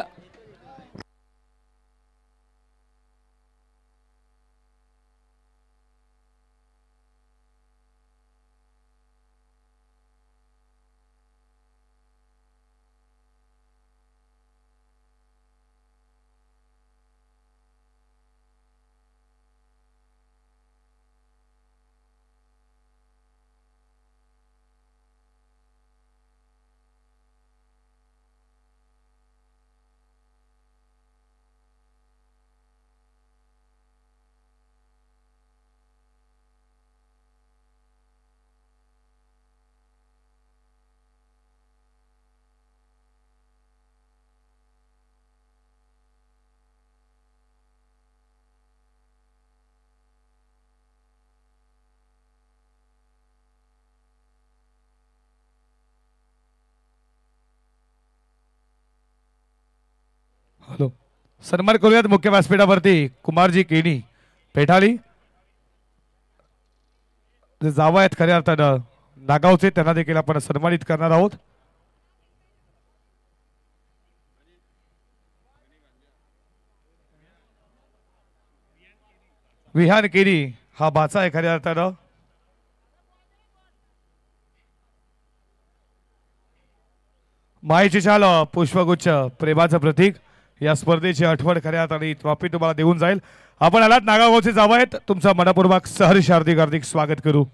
हॅलो. सन्मान करूयात मुख्य व्यासपीठावरती कुमारजी केणी पेठाली जे जावा आहेत खऱ्या अर्थानं नागावचे, त्यांना देखील आपण सन्मानित करणार आहोत. विहान केणी हा बाचा आहे खऱ्या अर्थानं. मायेची शाल पुष्पगुच्छ प्रेमाचं प्रतीक या स्पर्धेची आठवण खऱ्या अर्थाने ट्रॉफी तुम्हाला देऊन जाईल. आपण आलात नागावचे जावा आहेत, तुमचं मनपूर्वक सहर्ष हार्दिक हार्दिक स्वागत करू.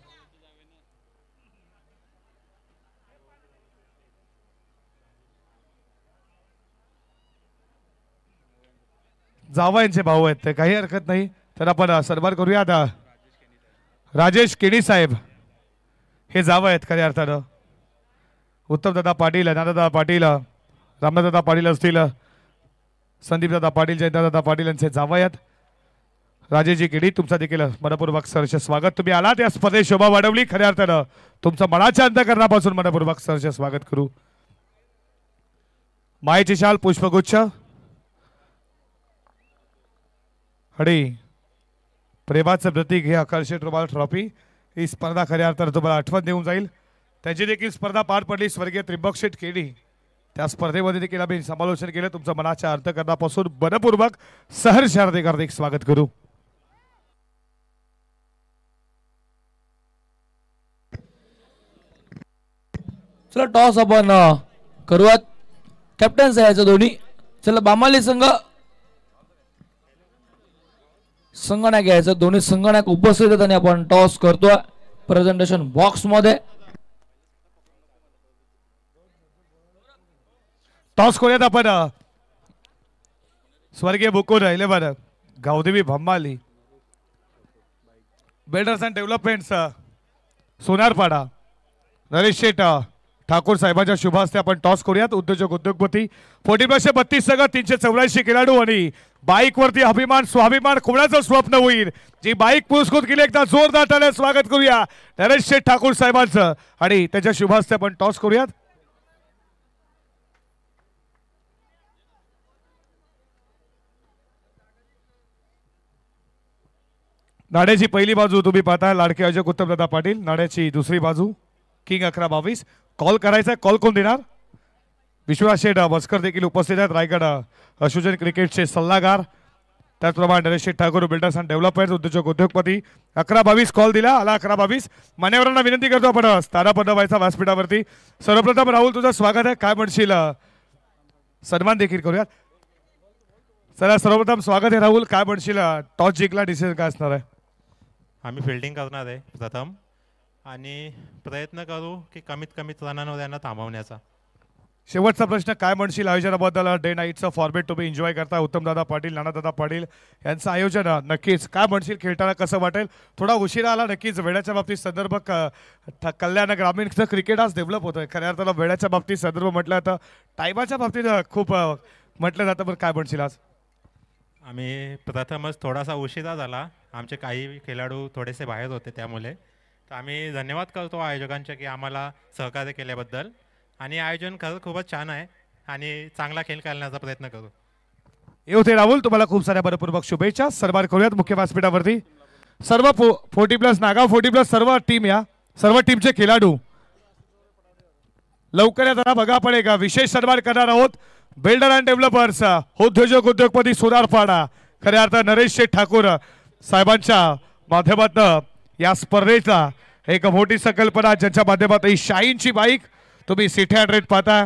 जावा यांचे भाऊ आहेत ते काही हरकत नाही. तर आपण सन्मान करूया. आता राजेश केणी साहेब हे जावा आहेत खऱ्या अर्थानं. उत्तमदादा पाटील, अनादादा पाटील, रामदादा पाटील असतील, संदीपदादा पाटील, जयंतदादा पाटील यांचे जावई आहेत. राजेशजी केणी तुमचा देखील मनपूर्वक सहर्ष स्वागत. तुम्ही आलात या स्पर्धेत शोभा वाढवली खऱ्या अर्थानं. तुमचं मनाच्या अंतःकरणापासून मनपूर्वक सहर्ष स्वागत करू. मायेची शाल पुष्पगुच्छ हडी प्रेमाचं प्रतीक हे आकर्षित रुमाल ट्रॉफी ही स्पर्धा खऱ्या अर्थानं तुम्हाला आठवण देऊन जाईल. त्याची देखील स्पर्धा पार पडली स्वर्गीय त्रिंबक शेठ केणी. त्या स्पर्धेमध्ये देखील आम्ही समालोचन केलं. तुमचं मनाच्या अंतःकरणापासून मनपूर्वक सहर्ष हार्दिक हार्दिक स्वागत करू. चला टॉस आपण करूयात. कॅप्टन्स यायचं दोन्ही. चला बामाली संगणक यायचं. दोन्ही संगणक उपस्थित आहेत आणि आपण टॉस करतोय प्रेझेंटेशन बॉक्स मध्ये. टॉस करूयात आपण. स्वर्गीय बुकुर 11 Gavdevi Bhammali builders and developments Sonarpada Naresh Sheth Thakur साहेबांच्या शुभ हस्ते आपण टॉस करूयात. उद्योजक उद्योगपती 40+32 सगळं 384 खेळाडू आणि बाईक वरती अभिमान स्वाभिमान कोणाचं स्वप्न होईल जी बाईक पुरस्कृत केली. एकदा जोरदार टाळ्या स्वागत करूया नरेश शेठ ठाकूर साहेबांचं आणि त्याच्या शुभ हस्ते आपण टॉस करूयात. नाण्याची पहिली बाजू तुम्ही पाहता लाडके अजय उत्तमदादा पाटील. नाण्याची दुसरी बाजू किंग 11-22. कॉल करायचा. कॉल कोण देणार? विश्वास शेठ मस्कर देखील उपस्थित आहेत. रायगड अशुजन क्रिकेटचे सल्लागार. त्याचप्रमाणे Naresh Sheth Thakur builders and developers उद्योजक उद्योगपती. 11-22 कॉल दिला. आला 11-22. मान्यवरांना विनंती करतो आपण स्थानापन्न व्हायचा व्यासपीठावरती. सर्वप्रथम राहुल तुझं स्वागत आहे. काय म्हणशील? सन्मान देखील करूयात. चला सर्वप्रथम स्वागत आहे राहुल. काय म्हणशील? टॉस जिंकला डिसिजन काय असणार आहे? आम्ही फिल्डिंग करणार आहे प्रथम आणि प्रयत्न करू की कमीत कमीत रनांवर यांना थांबवण्याचा. शेवटचा प्रश्न काय म्हणशील आयोजनाबद्दल? डे नाईटचं फॉर्मेट तुम्ही एन्जॉय करता. उत्तमदादा पाटील नानादादा पाटील यांचं आयोजन नक्कीच काय म्हणशील? खेळताना कसं वाटेल? थोडा उशिरा आला नक्कीच. वेळाच्या बाबतीत संदर्भ कल्याण ग्रामीणचं क्रिकेट आज डेव्हलप होतं आहे. खऱ्या अर्थानं वेळाच्या बाबतीत संदर्भ म्हटलं तर टायमाच्या बाबतीत खूप म्हटलं जातं. पण काय म्हणशील आज? आम्ही प्रथमच थोडासा उशिरा झाला. आमचे काही खेळाडू थोडेसे बाहेर होते त्यामुळे तर आम्ही धन्यवाद करतो आयोजकांचे की आम्हाला सहकार्य केल्याबद्दल आणि आयोजन खरंच खूपच छान आहे आणि चांगला खेळ खेळण्याचा प्रयत्न करू. येवते राहुल तुम्हाला खूप साऱ्या मनपूर्वक शुभेच्छा. सन्मान करूयात मुख्य व्यासपीठावरती सर्व 40+ नागाव 40+ सर्व टीम या सर्व टीमचे खेळाडू लवकर या. जरा बघा आपण एक विशेष सन्मान करणार आहोत. बिल्डर अँड डेव्हलपर्स उद्योजक उद्योगपती सोनारपाडा खऱ्या अर्थ नरेश शेठ ठाकूर साहेबांच्या माध्यमातून या स्पर्धेचा एक मोठी संकल्पना ज्यांच्या माध्यमातून ही शाईनची बाईक तुम्ही सिटी 100 पाहता.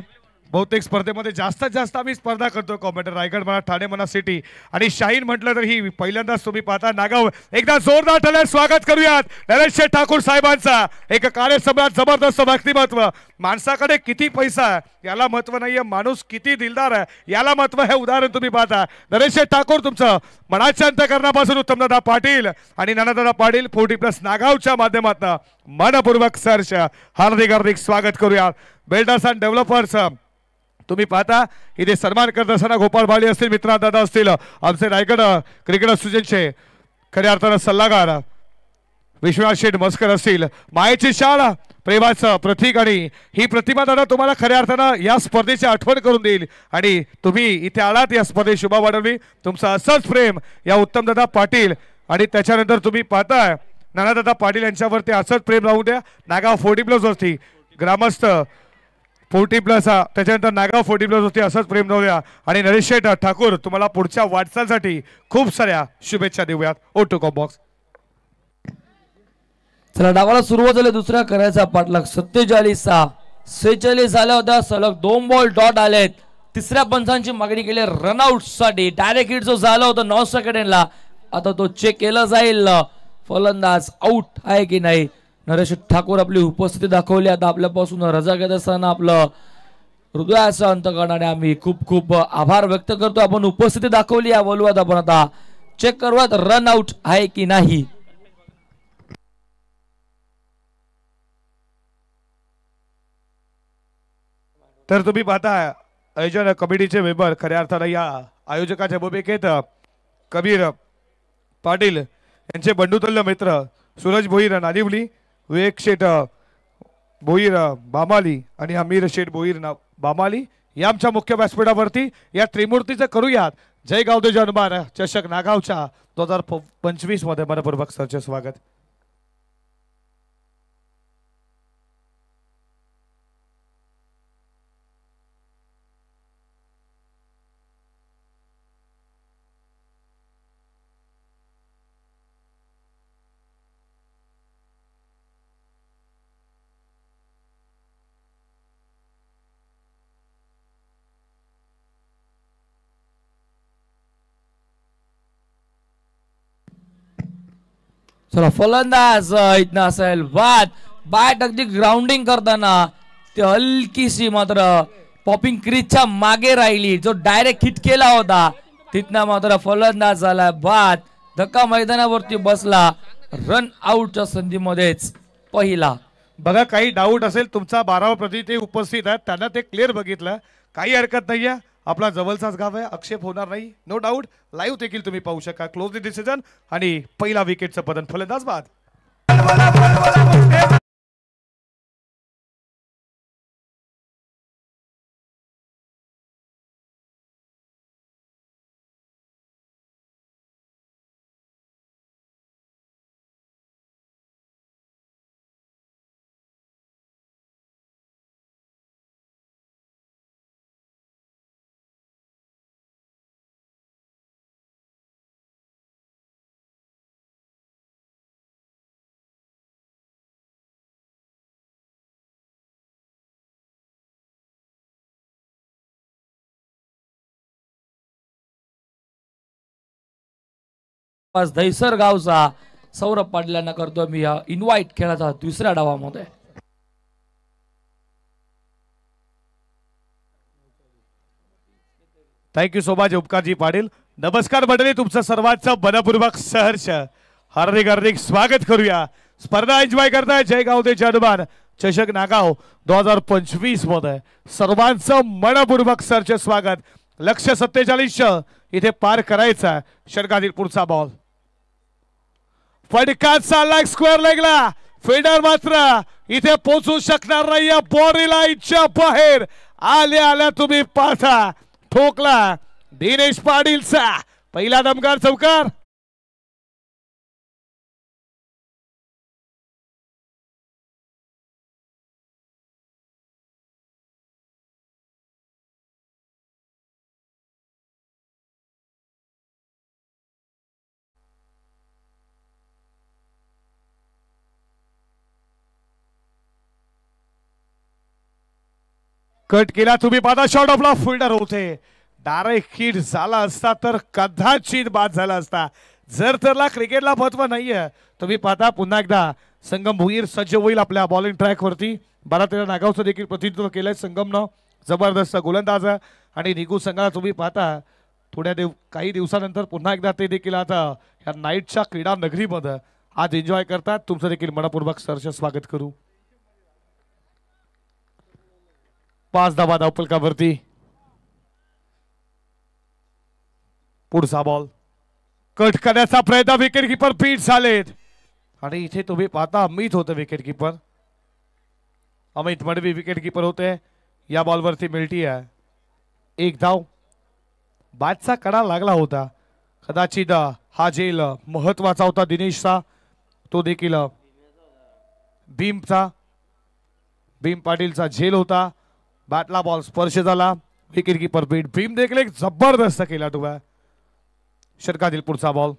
बहुतेक स्पर्धेमध्ये जास्तीत जास्त आम्ही स्पर्धा करतो कॉम्प्युटर रायगड म्हणा ठाणे म्हणा सिटी आणि शाहीन म्हटलं तर ही पहिल्यांदाच तुम्ही पाहता. नागाव एकदा जोरदार टाळ्यात स्वागत करूयात नरेश शेठ ठाकूर साहेबांचा. एक कार्यसम्राट जबरदस्त व्यक्तिमत्व. माणसाकडे किती पैसा आहे याला महत्व नाहीये, माणूस किती दिलदार आहे याला महत्व. हे उदाहरण तुम्ही पाहता. नरेश शेठ ठाकूर तुमचं मनाच्या अंतःकरणापासून उत्तमदादा पाटील आणि नानादादा पाटील 40+ नागावच्या माध्यमातून मनपूर्वक सहर्ष हार्दिक हार्दिक स्वागत करूया. बिल्डर्स अँड डेव्हलपर्स तुम्ही पाहता इथे सन्मान करत असताना गोपाळ भाले असतील, मित्रा दादा असतील, आमचे रायगड क्रिकेट असोसिएशनचे खऱ्या अर्थानं सल्लागार विश्वनाथ शेठ मस्कर असतील. मायेची शाळा प्रेमाचं प्रतीक आणि ही प्रतिमा दादा तुम्हाला खऱ्या अर्थानं या स्पर्धेची आठवण करून देईल आणि तुम्ही इथे आलात या स्पर्धेत शोभा वाढवली. तुमचं असंच प्रेम या उत्तमदादा पाटील आणि त्याच्यानंतर तुम्ही पाहताय नानादादा पाटील यांच्यावरती असंच प्रेम राहू द्या. नागाव 40+ वरती ग्रामस्थ 40+ त्याच्यानंतर नागाव 40+ वरती असंच प्रेम राहू द्या आणि नरेश शेठ ठाकूर तुम्हाला पुढच्या वाटचालसाठी खूप साऱ्या शुभेच्छा देऊयात. ओटो कॉम्बॉक्स चला डावाला सुरुवात झाली. दुसऱ्या करायचा पाठलाग 47-46 झाल्या होत्या. सलग 2 बॉल डॉट आलेत. तिसऱ्या पंचांची मागणी केली रनआउट साठी. डायरेक्ट हिट जो झाला होता 9 सेकंडला आता तो चेक केला जाईल. फलंदाज आउट आहे की नाही. नरेश ठाकूर आपली उपस्थिती दाखवली. आता आपल्यापासून रजा घेत असताना आपलं हृदयाचं अंत करणारे आम्ही खूप खूप आभार व्यक्त करतो. आपण उपस्थिती दाखवली या बोलूयात. आपण आता चेक करूयात रन आउट आहे की नाही. तर तुम्ही पाहता आयोजन कमिटीचे मेंबर खऱ्या अर्थानं या आयोजकाच्या भूमिकेत कबीर पाटील यांचे बंधुतुल्य मित्र सूरज भोईर नादिवली, विवेक शेठ भोईर बामाली आणि अमीर शेठ भोईर बामाली या आमच्या मुख्य व्यासपीठावरती या त्रिमूर्तीचं करूयात जय गावदे जनबार चषक नागावच्या 2025 मध्ये मनपूर्वक सरचे स्वागत. चला फलंदाज इथं असेल बाद. बॅट अगदी ग्राउंडिंग करताना ते हलकीशी मात्र पॉपिंग क्रीजच्या मागे राहिली. जो डायरेक्ट हिट केला होता तिथनं मात्र फलंदाज झाला बाद. धक्का मैदानावरती बसला. रन आउटच्या संधीमध्येच पहिला. बघा काही डाऊट असेल तुमचा 12वा प्रतिनिधी उपस्थित आहेत त्यांना ते क्लिअर बघितलं. काही हरकत नाहीये. आपला जवळचाच गाव आहे. आक्षेप होणार नाही. No doubt. लाईव्ह देखील तुम्ही पाहू शकता. क्लोज डिसिजन आणि पहिला विकेटचं पतन. फलंदाज बाद. दहिसर गावचा सौरभ पाटलांना करतो मी इन्व्हाइट खेळाचा दुसऱ्या डावामध्ये. थँक्यू सो मच उपकारजी पाटील. नमस्कार मंडळी, तुमचं सर्वांचं मनपूर्वक सहर्ष हार्दिक हार्दिक स्वागत करूया. स्पर्धा एन्जॉय करताय जय गावदे जनमान चषक नागाव 2025 मध्ये सर्वांचं मनपूर्वक सहर्ष स्वागत. लक्ष्य 47 इथे पार करायचा. षटकातील पुढचा बॉल फटका चालला स्क्वेअर लेगला. फिल्डर मात्र इथे पोहोचू शकणार नाही. या बॉडी लाईनच्या बाहेर आल्या आल्या तुम्ही पाहता ठोकला दिनेश पाटीलचा पहिला दमदार चौकार. कट केला तुम्ही पाहता शॉट ऑफला फिल्डर होते. डायरेक्ट हिट झाला असता तर कदाचित बाद झाला असता. जर तरला क्रिकेटला महत्व नाहीये. तुम्ही पाहता पुन्हा एकदा संगम भुईर सज्ज होईल आपल्या बॉलिंग ट्रॅक वरती. 12-13 नागावचं देखील प्रतिनिधित्व केलंय संगमनं. जबरदस्त गोलंदाज आणि निघू संघाला तुम्ही पाहता काही दिवसानंतर पुन्हा एकदा ते देखील आता या नाईटच्या क्रीडा नगरीमध्ये आज एन्जॉय करतात. तुमचं देखील मनपूर्वक सहर्ष स्वागत करू. 5 धावा धावफलकावरती. पुढचा बॉल कट करण्याचा प्रयत्न. विकेट किपर बीट झालेत आणि इथे तुम्ही पाहता अमित होते wicket keeper. Amit Madavi wicket keeper होते. या बॉलवरती मिळती आहे 1 धाव. बॅटचा कडा लागला होता. कदाचित हा झेल महत्वाचा होता दिनेशचा. तो देखील भीम पाटीलचा झेल होता. बॅटला बॉल स्पर्श झाला. Wicket keeper bit. भीम देखील एक जबरदस्त केला टुबा. षटकातील पुढचा बॉल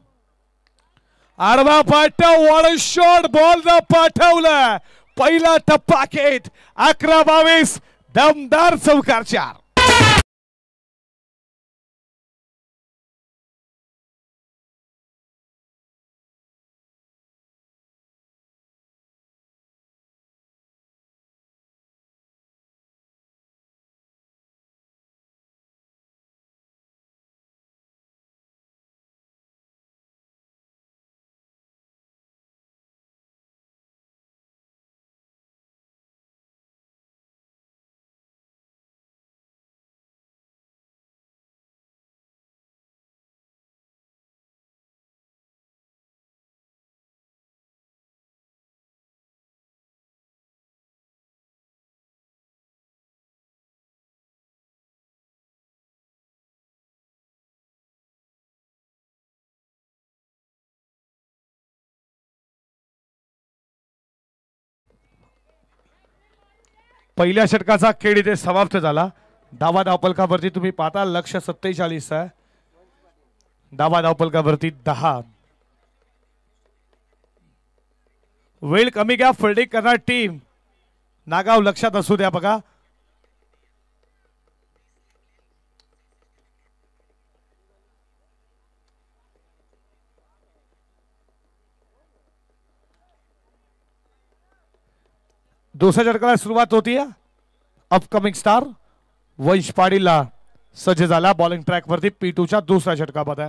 आडवा पाठव शॉट बॉल न पाठवला. पहिला टप्पा खेत 11-22 दमदार चौकार 4. पहिल्या षटकाचा खेळ इथे समाप्त झाला. धावा धावफलकावरती तुम्ही पाहता लक्ष 47 आहे. धावा धावफलकावरती 10. वेळ कमी घ्या. फिल्डिंग करणार टीम नागाव लक्षात असू द्या. बघा दुसऱ्या षटकाला सुरुवात होती. अपकमिंग स्टार वंश पाटीलला सज्ज झाला बॉलिंग ट्रॅक वरती. P2च्या दुसऱ्या षटकामध्ये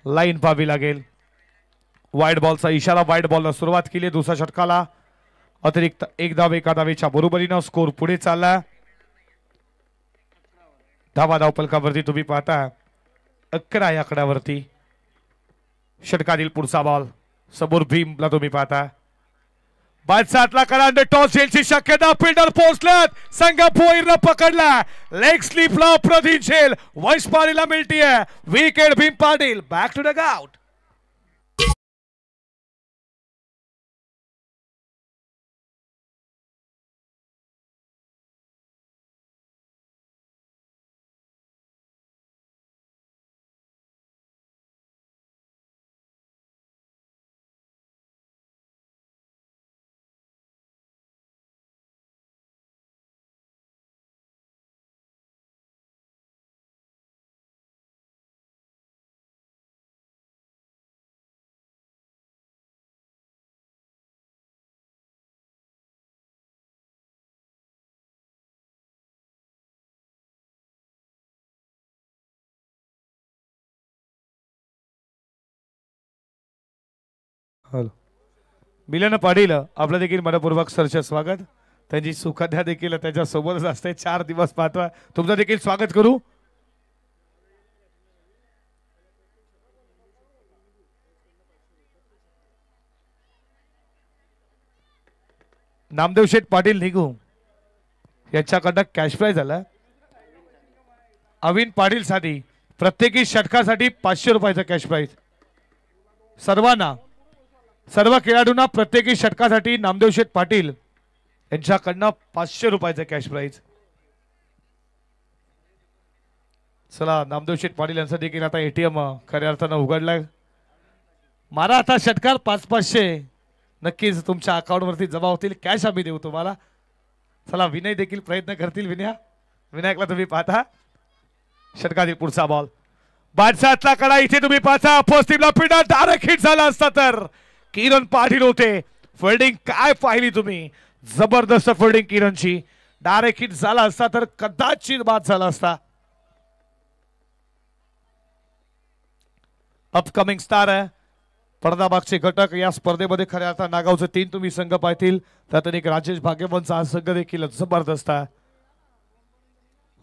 लाईन पाहावी लागेल. वाईड बॉलचा इशारा. वाईड बॉलला सुरुवात केली. दुसऱ्या षटकाला अतिरिक्त 1 धाव 1 धावेच्या बरोबरीनं स्कोर पुढे चालला. धावा धावफलकावरती तुम्ही पाहता 11 या आकड्यावरती. षटकातील पुढचा बॉल समोर भीमला तुम्ही पाहता. बादशाहला करांडे टॉस झेलची शक्यता. फिल्डर पोहोचल्यात. संघ भोईरनं पकडला. लेग स्लिपला प्रदीप झेल वंश पाटीलला मिळतीये wicket. Bhim Patil back to the out. Milan Patil आपलं देखील मनपूर्वक सरचे स्वागत. त्यांची सुखद्या देखील त्याच्या सोबतच असते. 4 दिवस पाहतोय. तुमचं देखील स्वागत करू. नामदेव शेठ पाटील निघू यांच्याकडनं कॅश प्राइज आला. अविन पाटील साठी प्रत्येकी षटकासाठी 500 रुपयाचा कॅश प्राइज. सर्वांना सर्व खेळाडूंना प्रत्येकी षटकासाठी नामदेव शेठ पाटील यांच्याकडनं 500 रुपयाचा कॅश प्राइज. चला नामदेव शेठ पाटील यांचा देखील आता एटीएम खऱ्या अर्थानं उघडलाय. मारा आता षटकार 500-500 नक्कीच तुमच्या अकाउंटवरती जमा होतील. कॅश आम्ही देऊ तुम्हाला. चला विनय देखील प्रयत्न करतील. विनायकला तुम्ही पाहता. षटकातील पुढचा बॉल बादशाहतला कडा इथे तुम्ही पाहता. फर्स्ट टीमला पिंडा डायरेक्ट हिट झाला असता तर किरण पाटील होते. फिल्डिंग काय पाहिली तुम्ही. जबरदस्त फिल्डिंग किरणची. डायरेक्ट हिट झाला असता तर कदाचित बाद झाला असता. अपकमिंग स्टार आहे पडदामागचे घटक या स्पर्धेमध्ये खऱ्या अर्थात नागावचे 3 तुम्ही संघ पाहतील. त्यातून एक राजेश भाग्यवंतचा हा संघ देखील जबरदस्त आहे.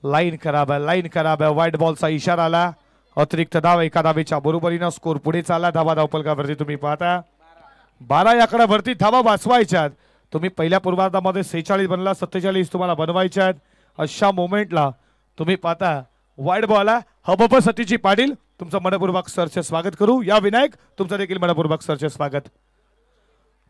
लाईन खराब आहे. व्हाईट बॉलचा इशारा आला. अतिरिक्त धाव एका धावेच्या बरोबरीनं स्कोर पुढे चालला. धावा धावपलकावरती तुम्ही पाहता 12 या आकड्यावरती धावा वाचवायच्यात. तुम्ही पहिल्या पूर्वार्धामध्ये 46 बनला 47 तुम्हाला बनवायच्यात. अशा मोमेंटला तुम्ही पाहता वाईड बॉल हबब सतीची पाटील तुमचं मनपूर्वक सरचे स्वागत करू. या विनायक तुमचं देखील मनपूर्वक सरचे स्वागत.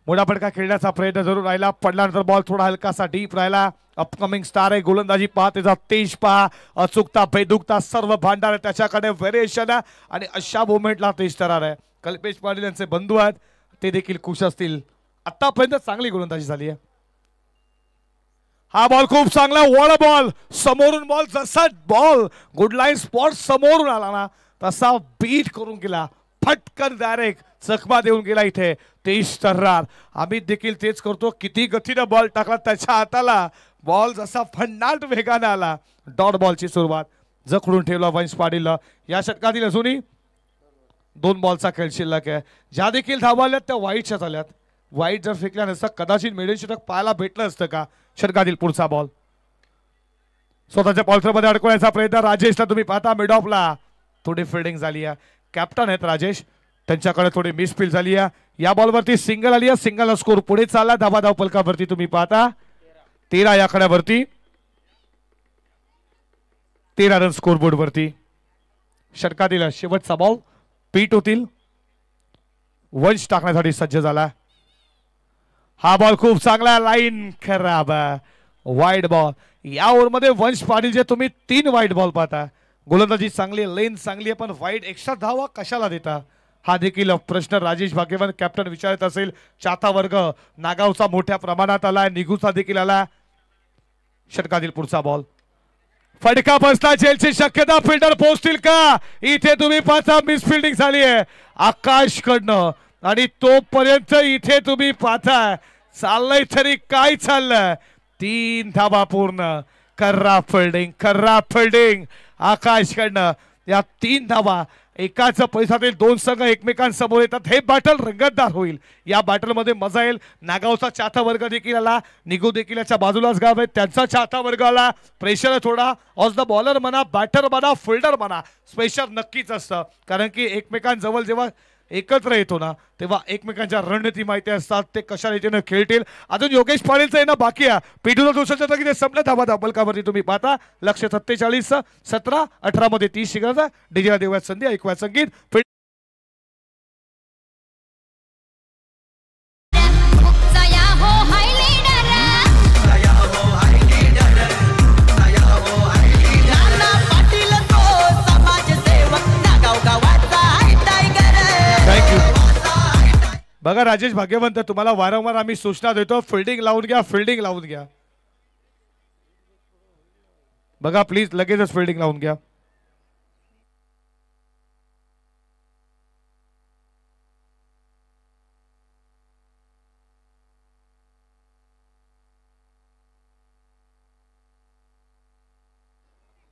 मोठा फटका खेळण्याचा प्रयत्न जरूर राहिला. पडल्यानंतर बॉल थोडा हलकासा डीप राहिला. अपकमिंग स्टार आहे. गोलंदाजी पहा त्याचा तेज पहा. अचूकता बेदुकता सर्व भांडार त्याच्याकडे व्हेरिएशन आणि अशा मोमेंटला तेज तरार आहे. कल्पेश पाटील यांचे बंधू आहेत ते देखील खुश असतील. आतापर्यंत चांगली गोलंदाजी झाली आहे. हा बॉल खूप चांगला वॉल बॉल समोरून बॉल जसा बॉल गुड लाईन स्पॉट समोरून आला ना तसा बीट करून गेला. फटकन डायरेक्ट चकमा देऊन गेला इथे तेज तर्रार. आम्ही देखील तेच करतो. किती गतीनं बॉल टाकला त्याच्या हाताला बॉल जसा फन्नाट वेगाने आला. डॉट बॉलची सुरुवात जखडून ठेवला वंश पाटीलला. या षटकातील अजूनही 2 बॉलचा खेळ शिल्लक आहे. ज्या देखील धावा आल्यात त्या वाईटच्या झाल्यात. वाईट जर फेकल्या नसता कदाचित मिडल षटक पाहायला भेटलं असतं का. षटकातील पुढचा बॉल स्वतःच्या बॉलमध्ये अडकवण्याचा प्रयत्न राजेशला तुम्ही पाहता. मिड ऑफला थोडी फिल्डिंग झाली आहे. कॅप्टन आहेत राजेश त्यांच्याकडे थोडी मिसफील झाली आहे. या बॉलवरती सिंगल आली आहे. सिंगल स्कोर पुढे चालला. धावा धावपलकावरती तुम्ही पाहता 13 या आकड्यावरती 13 रन स्कोर बोर्ड वरती. षटकातील शेवटचा बॉल पीट होतील. वंश टाकण्यासाठी सज्ज झाला. हा बॉल खूप चांगला. लाईन खराब. Wide ball. या ओव्हरमध्ये वंश पाटील जे तुम्ही 3 वाईड बॉल पाहता. गोलंदाजी चांगली लेन चांगली आहे पण वाईड एक्स्ट्रा धावा कशाला देता हा देखील प्रश्न राजेश भाग्यवंत कॅप्टन विचारत असेल. चाहता वर्ग नागावचा मोठ्या प्रमाणात आलाय. निघूचा देखील आला. षटकातील पुढचा बॉल फटका बसला. जेलची शक्यता. फिल्डर पोहोचतील का. इथे तुम्ही पाहता मिसफिल्डिंग झाली आहे आकाश कडनं आणि तोपर्यंत इथे तुम्ही पाहताय चाललंय तरी काय चाललंय. 3 धावा पूर्ण. खराब फिल्डिंग आकाश कडनं. या 3 धावा एकाच पैशातील 2 संघ एकमेकांसमोर येतात. हे बॅटल रंगतदार होईल. या बॅटलमध्ये मजा येईल. नागावचा चाहता वर्ग देखील आला. निगू देखील याच्या बाजूलाच गाव आहे. त्यांचा चाहता वर्ग आला. प्रेशर थोडा ऑज द बॉलर म्हणा बॅटर म्हणा फिल्डर म्हणा प्रेशर नक्कीच असतं कारण की एकमेकांजवळ जेव्हा एकत्र येतो ना तेव्हा एकमेकांच्या रणनीती माहिती असतात. ते कशा रीतीने खेळतील. अजून योगेश पाटीलचं येणं बाकी आहे. पिटूला दोषाचं की ते संपलं. धावा धावपलकावरती तुम्ही पाहता. लक्ष 47 17 18 मध्ये 30 शिकायचा. डीजेला देऊयात संधी. ऐकूया संगीत. बघा राजेश भाग्यवंत तुम्हाला वारंवार आम्ही सूचना देतो. फिल्डिंग लावून घ्या. बघा प्लीज लगेचच फिल्डिंग लावून घ्या.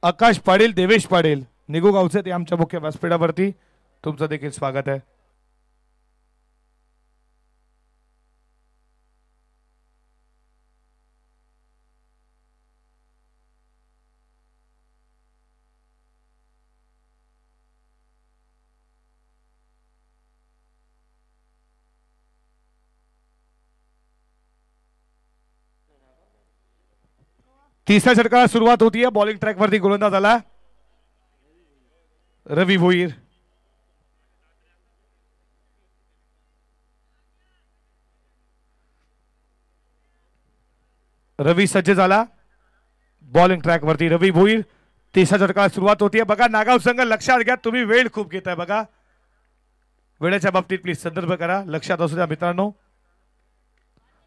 आकाश पाटील देवेश पाटील निगू गावचे ते आमच्या मुख्य व्यासपीठावरती तुमचं देखील स्वागत आहे. तिसऱ्या षटकाला सुरुवात होतीये. बॉलिंग ट्रॅक वरती गोलंदाज आला रवी भोईर. रवी सज्ज झाला. बॉलिंग ट्रॅक वरती रवी भोईर. तिसऱ्या षटकाला सुरुवात होतीये. बघा नागाव संघ लक्षात घ्या, तुम्ही वेळ खूप घेताय बघा. वेळेच्या बाबतीत प्लीज संदर्भ करा, लक्षात असू द्या मित्रांनो.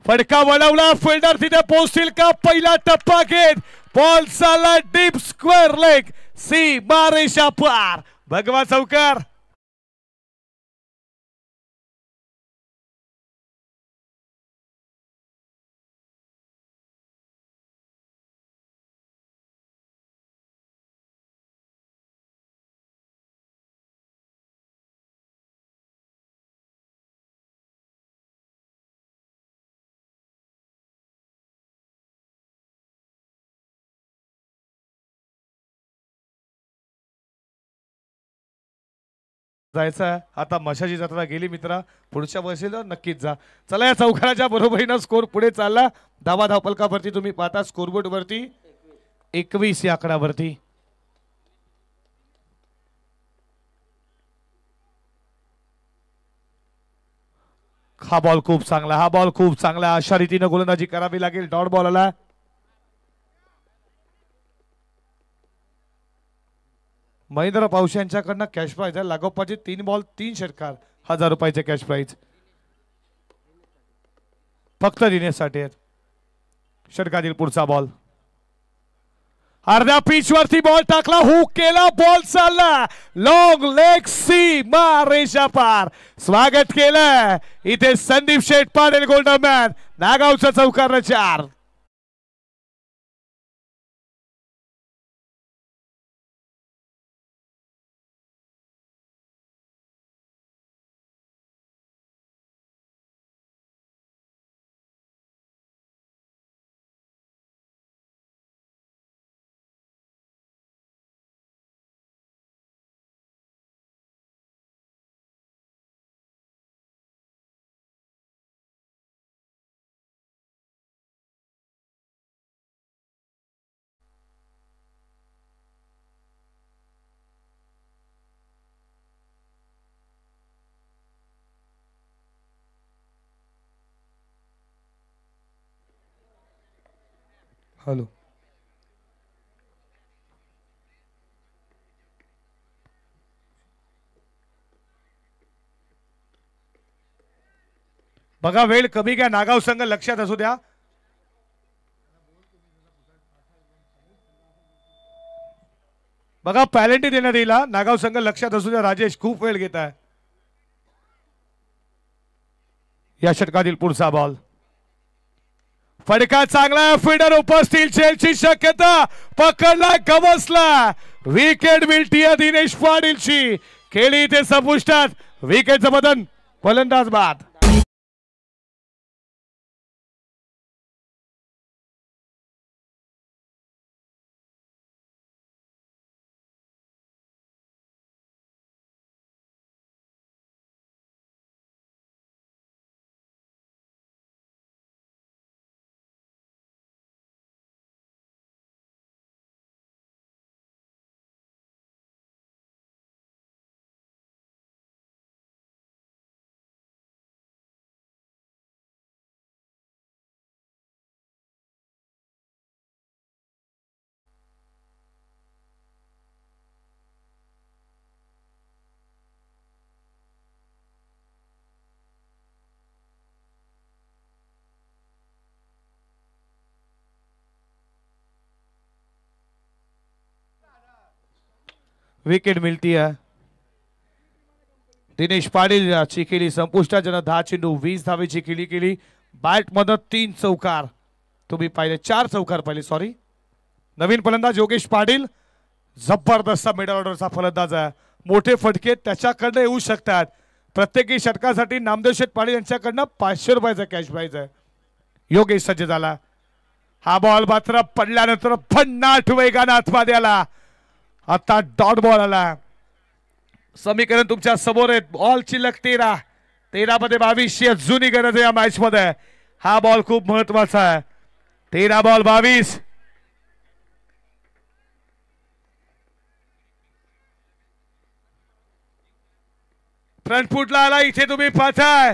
फटका वळवला, फिल्डर तिथे पोहोचतील का? पहिला टप्पा घेत बॉल चालला deep square leg, C Mareshah पार. भगवा चौकार. जायचं आता मशाची जत्रा गेली मित्रा, पुढच्या वर्षीला नक्कीच जा. चला या चौकाराच्या बरोबरीनं स्कोर पुढे चालला. धावा धावपलकावरती तुम्ही पाहता स्कोरबोर्ड वरती 21 या आकडावरती. हा बॉल खूप चांगला, हा बॉल खूप चांगला. अशा रीतीनं गोलंदाजी करावी लागेल. डॉट बॉल आला. महेंद्र पावशे यांच्याकडनं कॅश प्राइज आहे. लागोपाठचे 3 बॉल 3 षटकार, 1000 रुपयाचे कॅश प्राइज फक्त दिनेशसाठी आहेत. षटकातील पुढचा बॉल अर्ध्या पिच वरती बॉल टाकला, हुक केला, बॉल चालला लॉंग लेग, सी मारेशा पार. स्वागत केलं इथे संदीप शेठ पाटील गोल्डन मॅन. नागावचा चौकार 4. हॅलो बघा, वेळ कमी घ्या. नागाव संघ लक्षात असू द्या. बघा पॅलेंटी देण्यात येईल. नागाव संघ लक्षात असू द्या. राजेश खूप वेळ घेत आहे. या षटकातील पुढचा बॉल फटका चांगला, फिल्डर उपस्थित, चेलची शक्यता, पकडला, गवसला. विकेट मिळती दिनेश पाटीलची. खेळी इथे संपुष्टात. विकेटचं बदन, फलंदाज बाद. विकेट मिळती आहे. दिनेश पाटील केली संपुष्टात. ज्यानं 10 चेंडू 20 धावेची खेळी केली. बॅट मध्ये 3 चौकार तुम्ही पाहिले, 4 चौकार पाहिले, सॉरी. नवीन फलंदाज योगेश पाटील, जबरदस्त मिडल ऑर्डरचा फलंदाज आहे. मोठे फटके त्याच्याकडनं येऊ शकतात. प्रत्येकी षटकासाठी नामदेव शेठ पाटील यांच्याकडनं 500 रुपयाचा कॅश प्राइज आहे. योगेश सज्ज झाला. हा बॉल मात्र पडल्यानंतर भन्नाट वेगानं आतमध्ये आला. आता डॉट बॉल आला. समीकरण तुमच्या समोर आहे. बॉल शिल्लक 13, 13 मध्ये 22 जुनी गरज आहे या मॅच मध्ये. हा बॉल खूप महत्वाचा आहे. 13 बॉल 22. फ्रंट फुटला आला इथे तुम्ही पाहताय.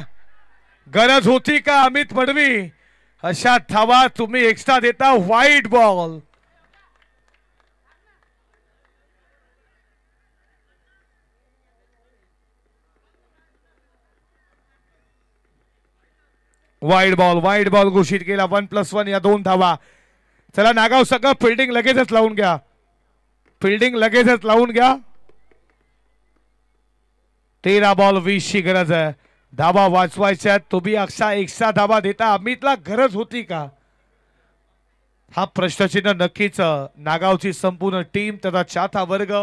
गरज होती का अमित मडवी अशा धावा तुम्ही एक्स्ट्रा देता. वाईट बॉल. वाईट बॉल घोषित केला. 1+1 या 2 धावा. चला नागाव सगळं फिल्डिंग लगेचच लावून घ्या. फिल्डिंग लगेचच लावून घ्या. 13 बॉल 20 ची गरज आहे. धावा वाचवायच्या. तुम्ही अक्षा एक्स्ट्रा धावा देता. अमितला गरज होती का हा प्रश्नचिन्ह नक्कीच नागावची संपूर्ण टीम त्याचा चाहता वर्ग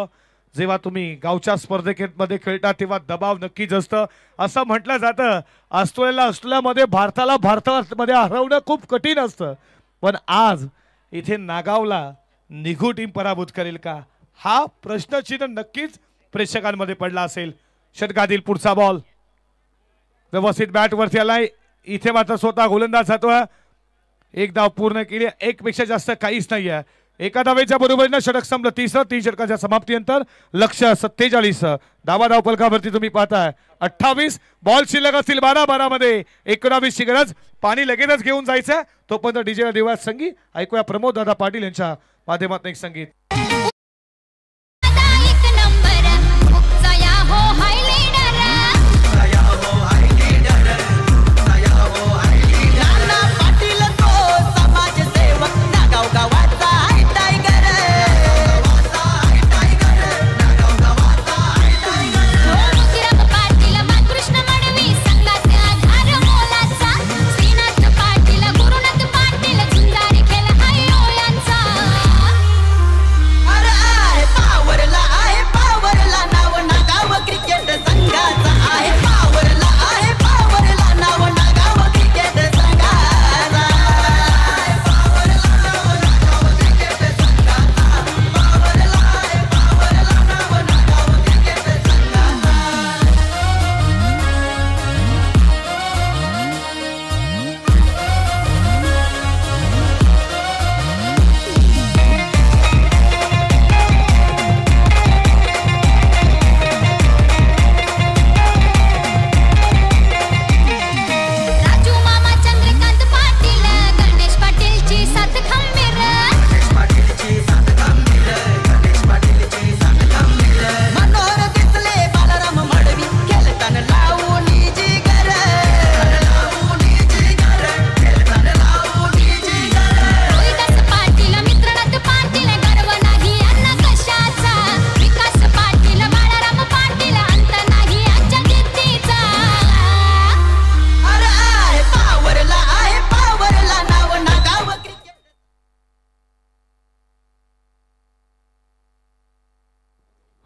जेव्हा तुम्ही गावच्या स्पर्धेमध्ये खेळता तेव्हा दबाव नक्कीच असतं. असं म्हटलं जातं ऑस्ट्रेलियामध्ये भारतामध्ये हरवणं खूप कठीण असतं. पण आज इथे नागावला निघू टीम पराभूत करेल का हा प्रश्नचिन्ह नक्कीच प्रेक्षकांमध्ये पडला असेल. षटकातील पुढचा बॉल व्यवस्थित बॅट वरती आलाय. इथे मात्र स्वतः गोलंदाज जातोय. एक धाव पूर्ण केली. एक पेक्षा जास्त काहीच नाही आहे. एका धावेच्या बरोबरीनं षटक संपलं. 3 षटकाच्या समाप्तीनंतर लक्ष्य 47. धाव फलकावरती तुम्ही पाहताय 28 बॉल शिल्लक असतील. 12 मध्ये 19 ची गरज. पाणी लगेचच घेऊन जायचं. तोपर्यंत डीजे देवा संगीत ऐकूया प्रमोद दादा पाटील यांच्या माध्यमातून एक संगीत.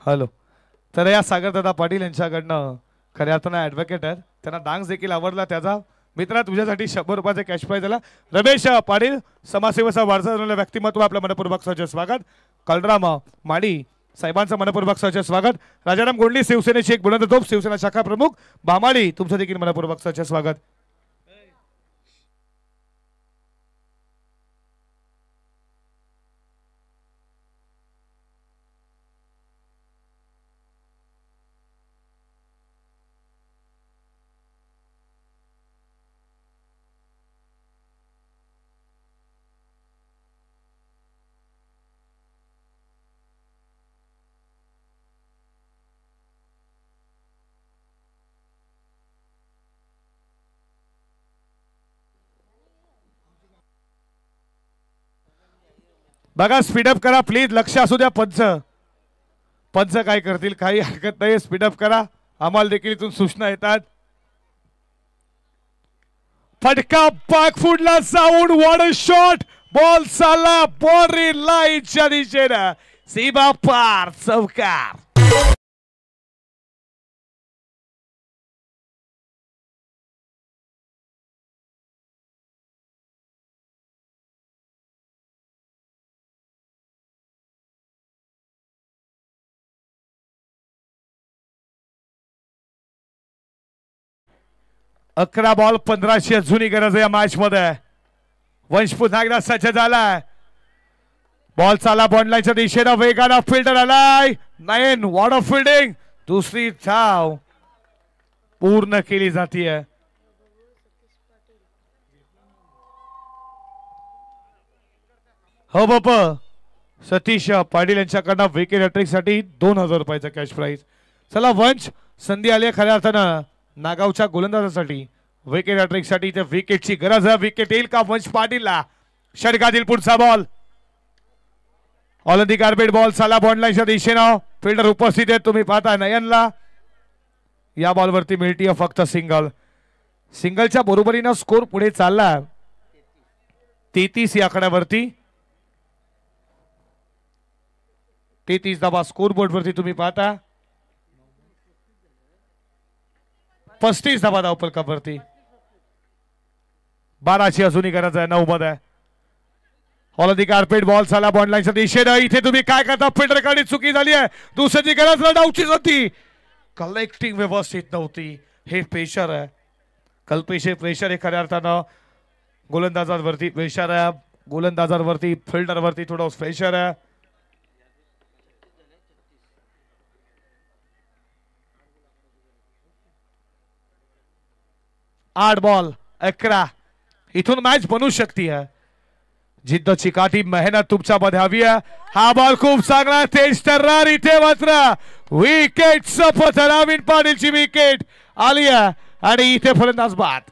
हॅलो. तर या सागरदादा पाटील यांच्याकडनं खऱ्या अर्थानं ॲडव्होकेट आहेत. त्यांना डान्स देखील आवडला. त्याचा मित्रा तुझ्यासाठी 100 रुपयाचे कॅश प्राईज आला. रमेश पाटील समाजसेवेचा वारसा झालेलं व्यक्तिमत्व आपल्या मनपूर्वक सहज स्वागत. कलराम माडी साहेबांचं मनपूर्वक सहज स्वागत. राजाराम गोंडली शिवसेनेची एक बुलंद तोफ शिवसेना शाखा प्रमुख बामाडी तुमचं देखील मनपूर्वक सहज स्वागत. बघा स्पीडअप करा प्लीज. लक्ष असू द्या. पंच काय करतील काही हरकत नाही. स्पीडअप करा. आम्हाला देखील इथून सूचना येतात. फटका बॅकफुटला जाऊन वॉट अ शॉट. बॉल चालला बॉर्डर लाईनच्या दिशेनं. सीमा पार चौकार. अकरा बॉल 15ची अजूनही गरज आहे या मॅच मध्ये. वंश पुन्हा एकदा सज्ज झालाय. बॉल चाला बॉन्ड लाईनच्या दिशेनं. वेगानं फिल्डर आलाय. 9 वॉट ऑफ फिल्डिंग. दुसरी धाव पूर्ण केली जाते. हो बाप सतीश पाटील यांच्याकडनं विकेट हॅट्रिक साठी 2000 रुपयाचा कॅश प्राइज. चला वंश संधी आली खऱ्या अर्थानं नागावच्या गोलंदाजासाठी विकेट हॅट्रिक साठी. त्या विकेटची गरज आहे. विकेट येईल का वंश पाटीलला? षटकातील पुढचा बॉल ऑलिंपिक कार्पेट बॉल साला बॉन्ड लाईनच्या दिशेनं फिल्डर उपस्थित आहेत. तुम्ही पाहता नयनला या बॉलवरती मिळतीये फक्त सिंगल. सिंगलच्या बरोबरीनं स्कोर पुढे चालला 33 या आकड्यावरती. 33 धावा स्कोर बोर्ड वरती तुम्ही पाहता. 35 धावा धावफलकावरती. 12ची अजूनही गरज आहे. 9 मध्ये ऑलिंपिक कार्पेट बॉल साला बॉन्ड लाईनच्या दिशेनं. इथे तुम्ही काय करता? फिल्डर कडे चुकी झाली आहे. दुसऱ्याची गरज डाऊचीच होती. कलेक्टिंग व्यवस्थित नव्हती. हे प्रेशर आहे. कल्पेशे प्रेशर आहे खऱ्या अर्थानं. गोलंदाजांवरती प्रेशर आहे. गोलंदाजांवरती फिल्डरवरती थोडं प्रेशर आहे. आठ बॉल 11. इथून मॅच बनू शकते है. जिद्द चिकाटी मेहनत तुमच्यामध्ये हवी आहे. हा बॉल खूप चांगला तेज तर्रार. इथे मात्र विकेट सपत. नवीन पाटीलची विकेट आली आहे आणि इथे फलंदाज बाद.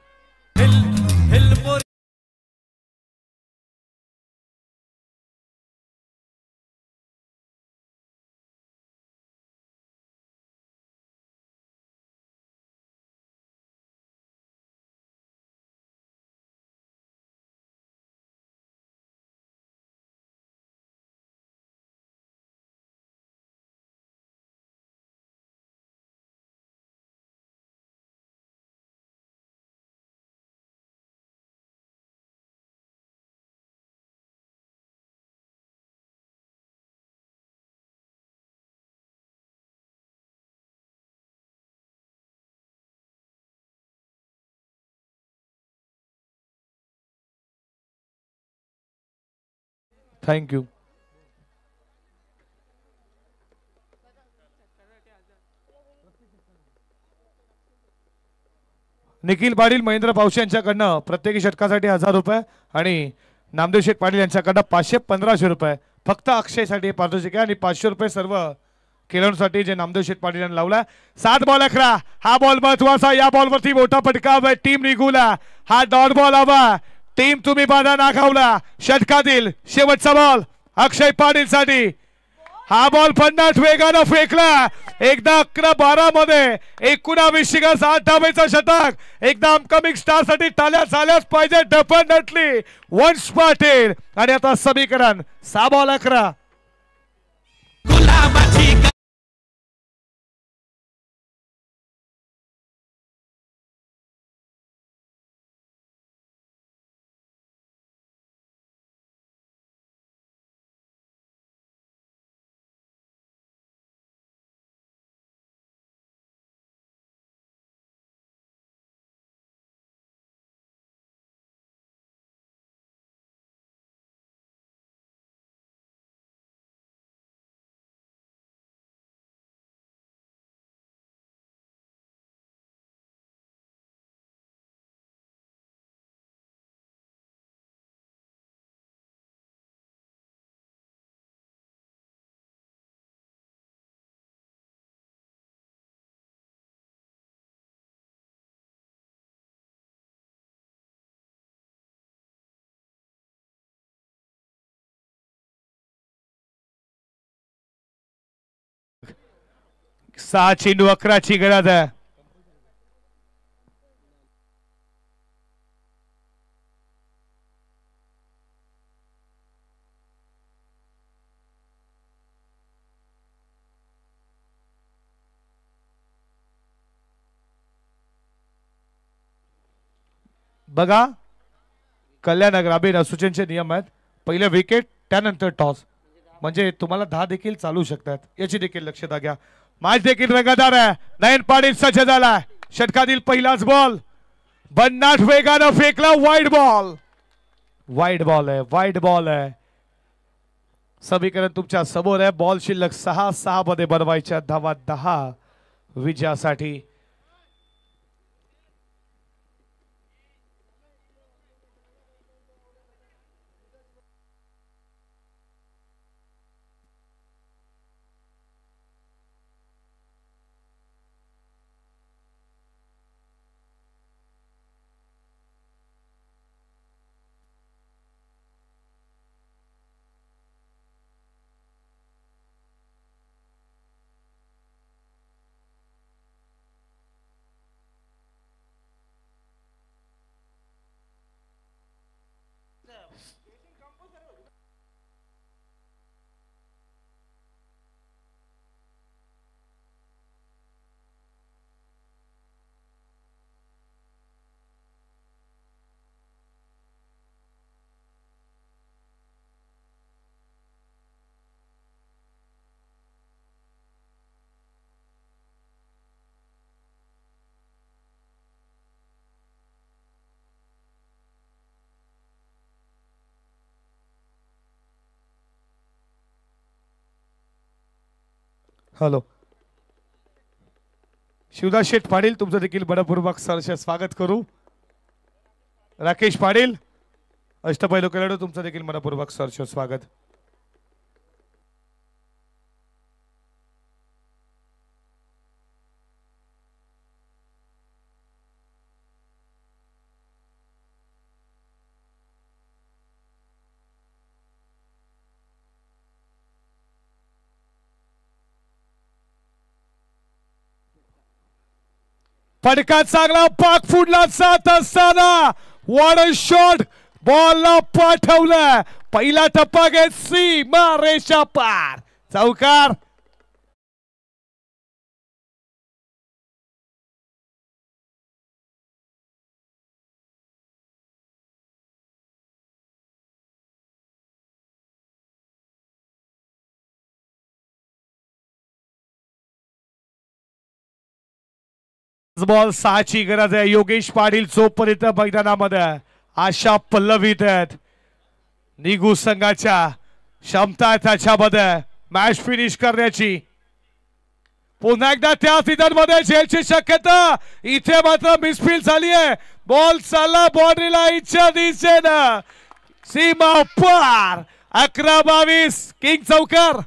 Thank you. निखिल पाटील महेंद्र पावशे यांच्याकडनं प्रत्येकी षटकासाठी 1000 रुपये आणि नामदेव शेठ पाटील यांच्याकडनं 515 रुपये. फक्त अक्षयसाठी पारितोषिक आहे आणि 500 रुपये सर्व खेळाडूंसाठी जे नामदेव शेठ पाटील यांनी लावला. 7 बॉल 11. हा बॉल महत्वाचा. या बॉलवरती मोठा फटका टीम निघूला. हा डॉट बॉल हवा. टीम तुम्ही बाधा नाकावला. षटकातील शेवटचा बॉल अक्षय पाटील साठी. हा बॉल 50 वेगानं फेकला. एकदा 11-12 मध्ये 19 8 धावेचा षटक. एकदा अपकमिंग स्टार साठी टाळ्या झाल्याच पाहिजे डेफिनेटली वंश पाटील. आणि आता समीकरण 6 बॉल 11. सहा चेंडू 11ची गरज आहे. बघा कल्याण ग्रामीण असोसिएशनचे नियम आहेत. पहिले विकेट त्यानंतर टॉस. म्हणजे तुम्हाला 10 देखील चालू शकतात. याची देखील लक्षात घ्या. मॅच देखील रंगतदार आहे. नयन पाटील सज्ज झाला. षटकातील पहिलाच बॉल 50 वेगानं फेकला. Wide ball. वाईड बॉल आहे. वाईड बॉल आहे. समीकरण तुमच्या समोर आहे. बॉल शिल्लक 6 मध्ये बनवायच्या धावा 10 विजयासाठी. हॅलो शिवदास शेठ पाटील तुमचं देखील मनपूर्वक सहर्ष स्वागत करू. राकेश पाटील अष्टपैलू खेळाडू तुमचं देखील मनपूर्वक सहर्ष स्वागत. फटका चांगला पाक फुडला जात असताना वॉट अ शॉट बॉलला पाठवलं. पहिला टप्पा घेत सीमा रेषा पार चौकार. बॉल 6ची गरज आहे. योगेश पाटील जोपर्यंत मैदानामध्ये आशा पल्लवीत आहेत. निघू संघाच्या क्षमता आहे त्याच्यामध्ये मॅच फिनिश करण्याची. पुन्हा एकदा त्या सीझनमध्ये झेलची शक्यता. इथे मात्र मिसफील झाली आहे. बॉल चालला बॉर्डरीला इच्छा दिसेना. सीमा पार 11-22 किंग चौकार.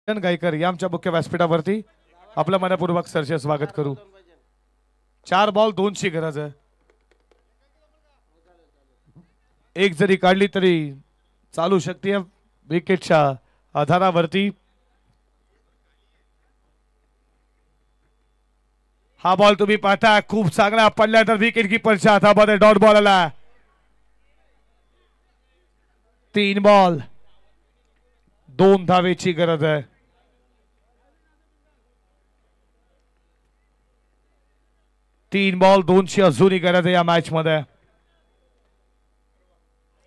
गायकर या आमच्या मुख्य व्यासपीठावरती आपलं मनपूर्वक सहर्ष स्वागत करू. 4 बॉल 2ची गरज आहे. एक जरी काढली तरी चालू शकते विकेटच्या आधारावरती. हा बॉल तुम्ही पाहता खूप चांगला पडला तर विकेट किपरच्या हातामध्ये डॉट बॉल आला. 3 बॉल 2 धावेची गरज आहे. तीन बॉल 2ची अजूनही गरज आहे या मॅच मध्ये.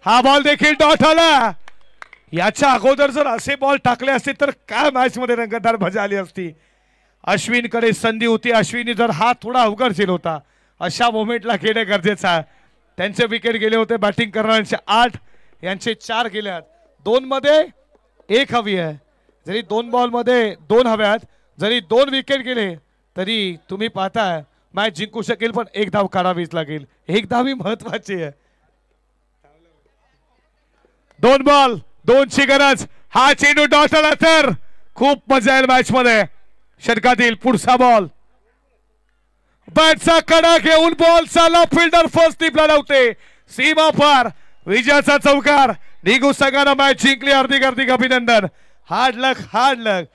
हा बॉल देखील डॉट आला. याच्या अगोदर जर असे बॉल टाकले असते तर काय मॅच मध्ये रंगतदार मजा आली असती. अश्विन कडे संधी होती. अश्विनी जर हा थोडा अवघड झेल होता अशा मोमेंटला खेळणे गरजेचं आहे. त्यांचे विकेट गेले होते. बॅटिंग करणाऱ्यांचे 8 यांचे 4 गेल्यात. 2 मध्ये 1 हवी आहे. जरी 2 बॉल मध्ये 2 हव्यात. जरी 2 विकेट गेले तरी तुम्ही पाहताय मॅच जिंकू शकेल पण 1 धाव काढावीच लागेल. 1 धाव ही महत्वाची आहे. 2 बॉल 2ची गरज. हा चेंडू डॉट आला तर खूप मजा येईल मॅच मध्ये. षटकातील पुढचा बॉल बॅटचा कडा घेऊन बॉल चालला. फिल्डर फर्स्ट टिपला लावते. सीमा पार विजयाचा चौकार. निघू संघानं मॅच जिंकली. हार्दिक अभिनंदन. हार्ड लक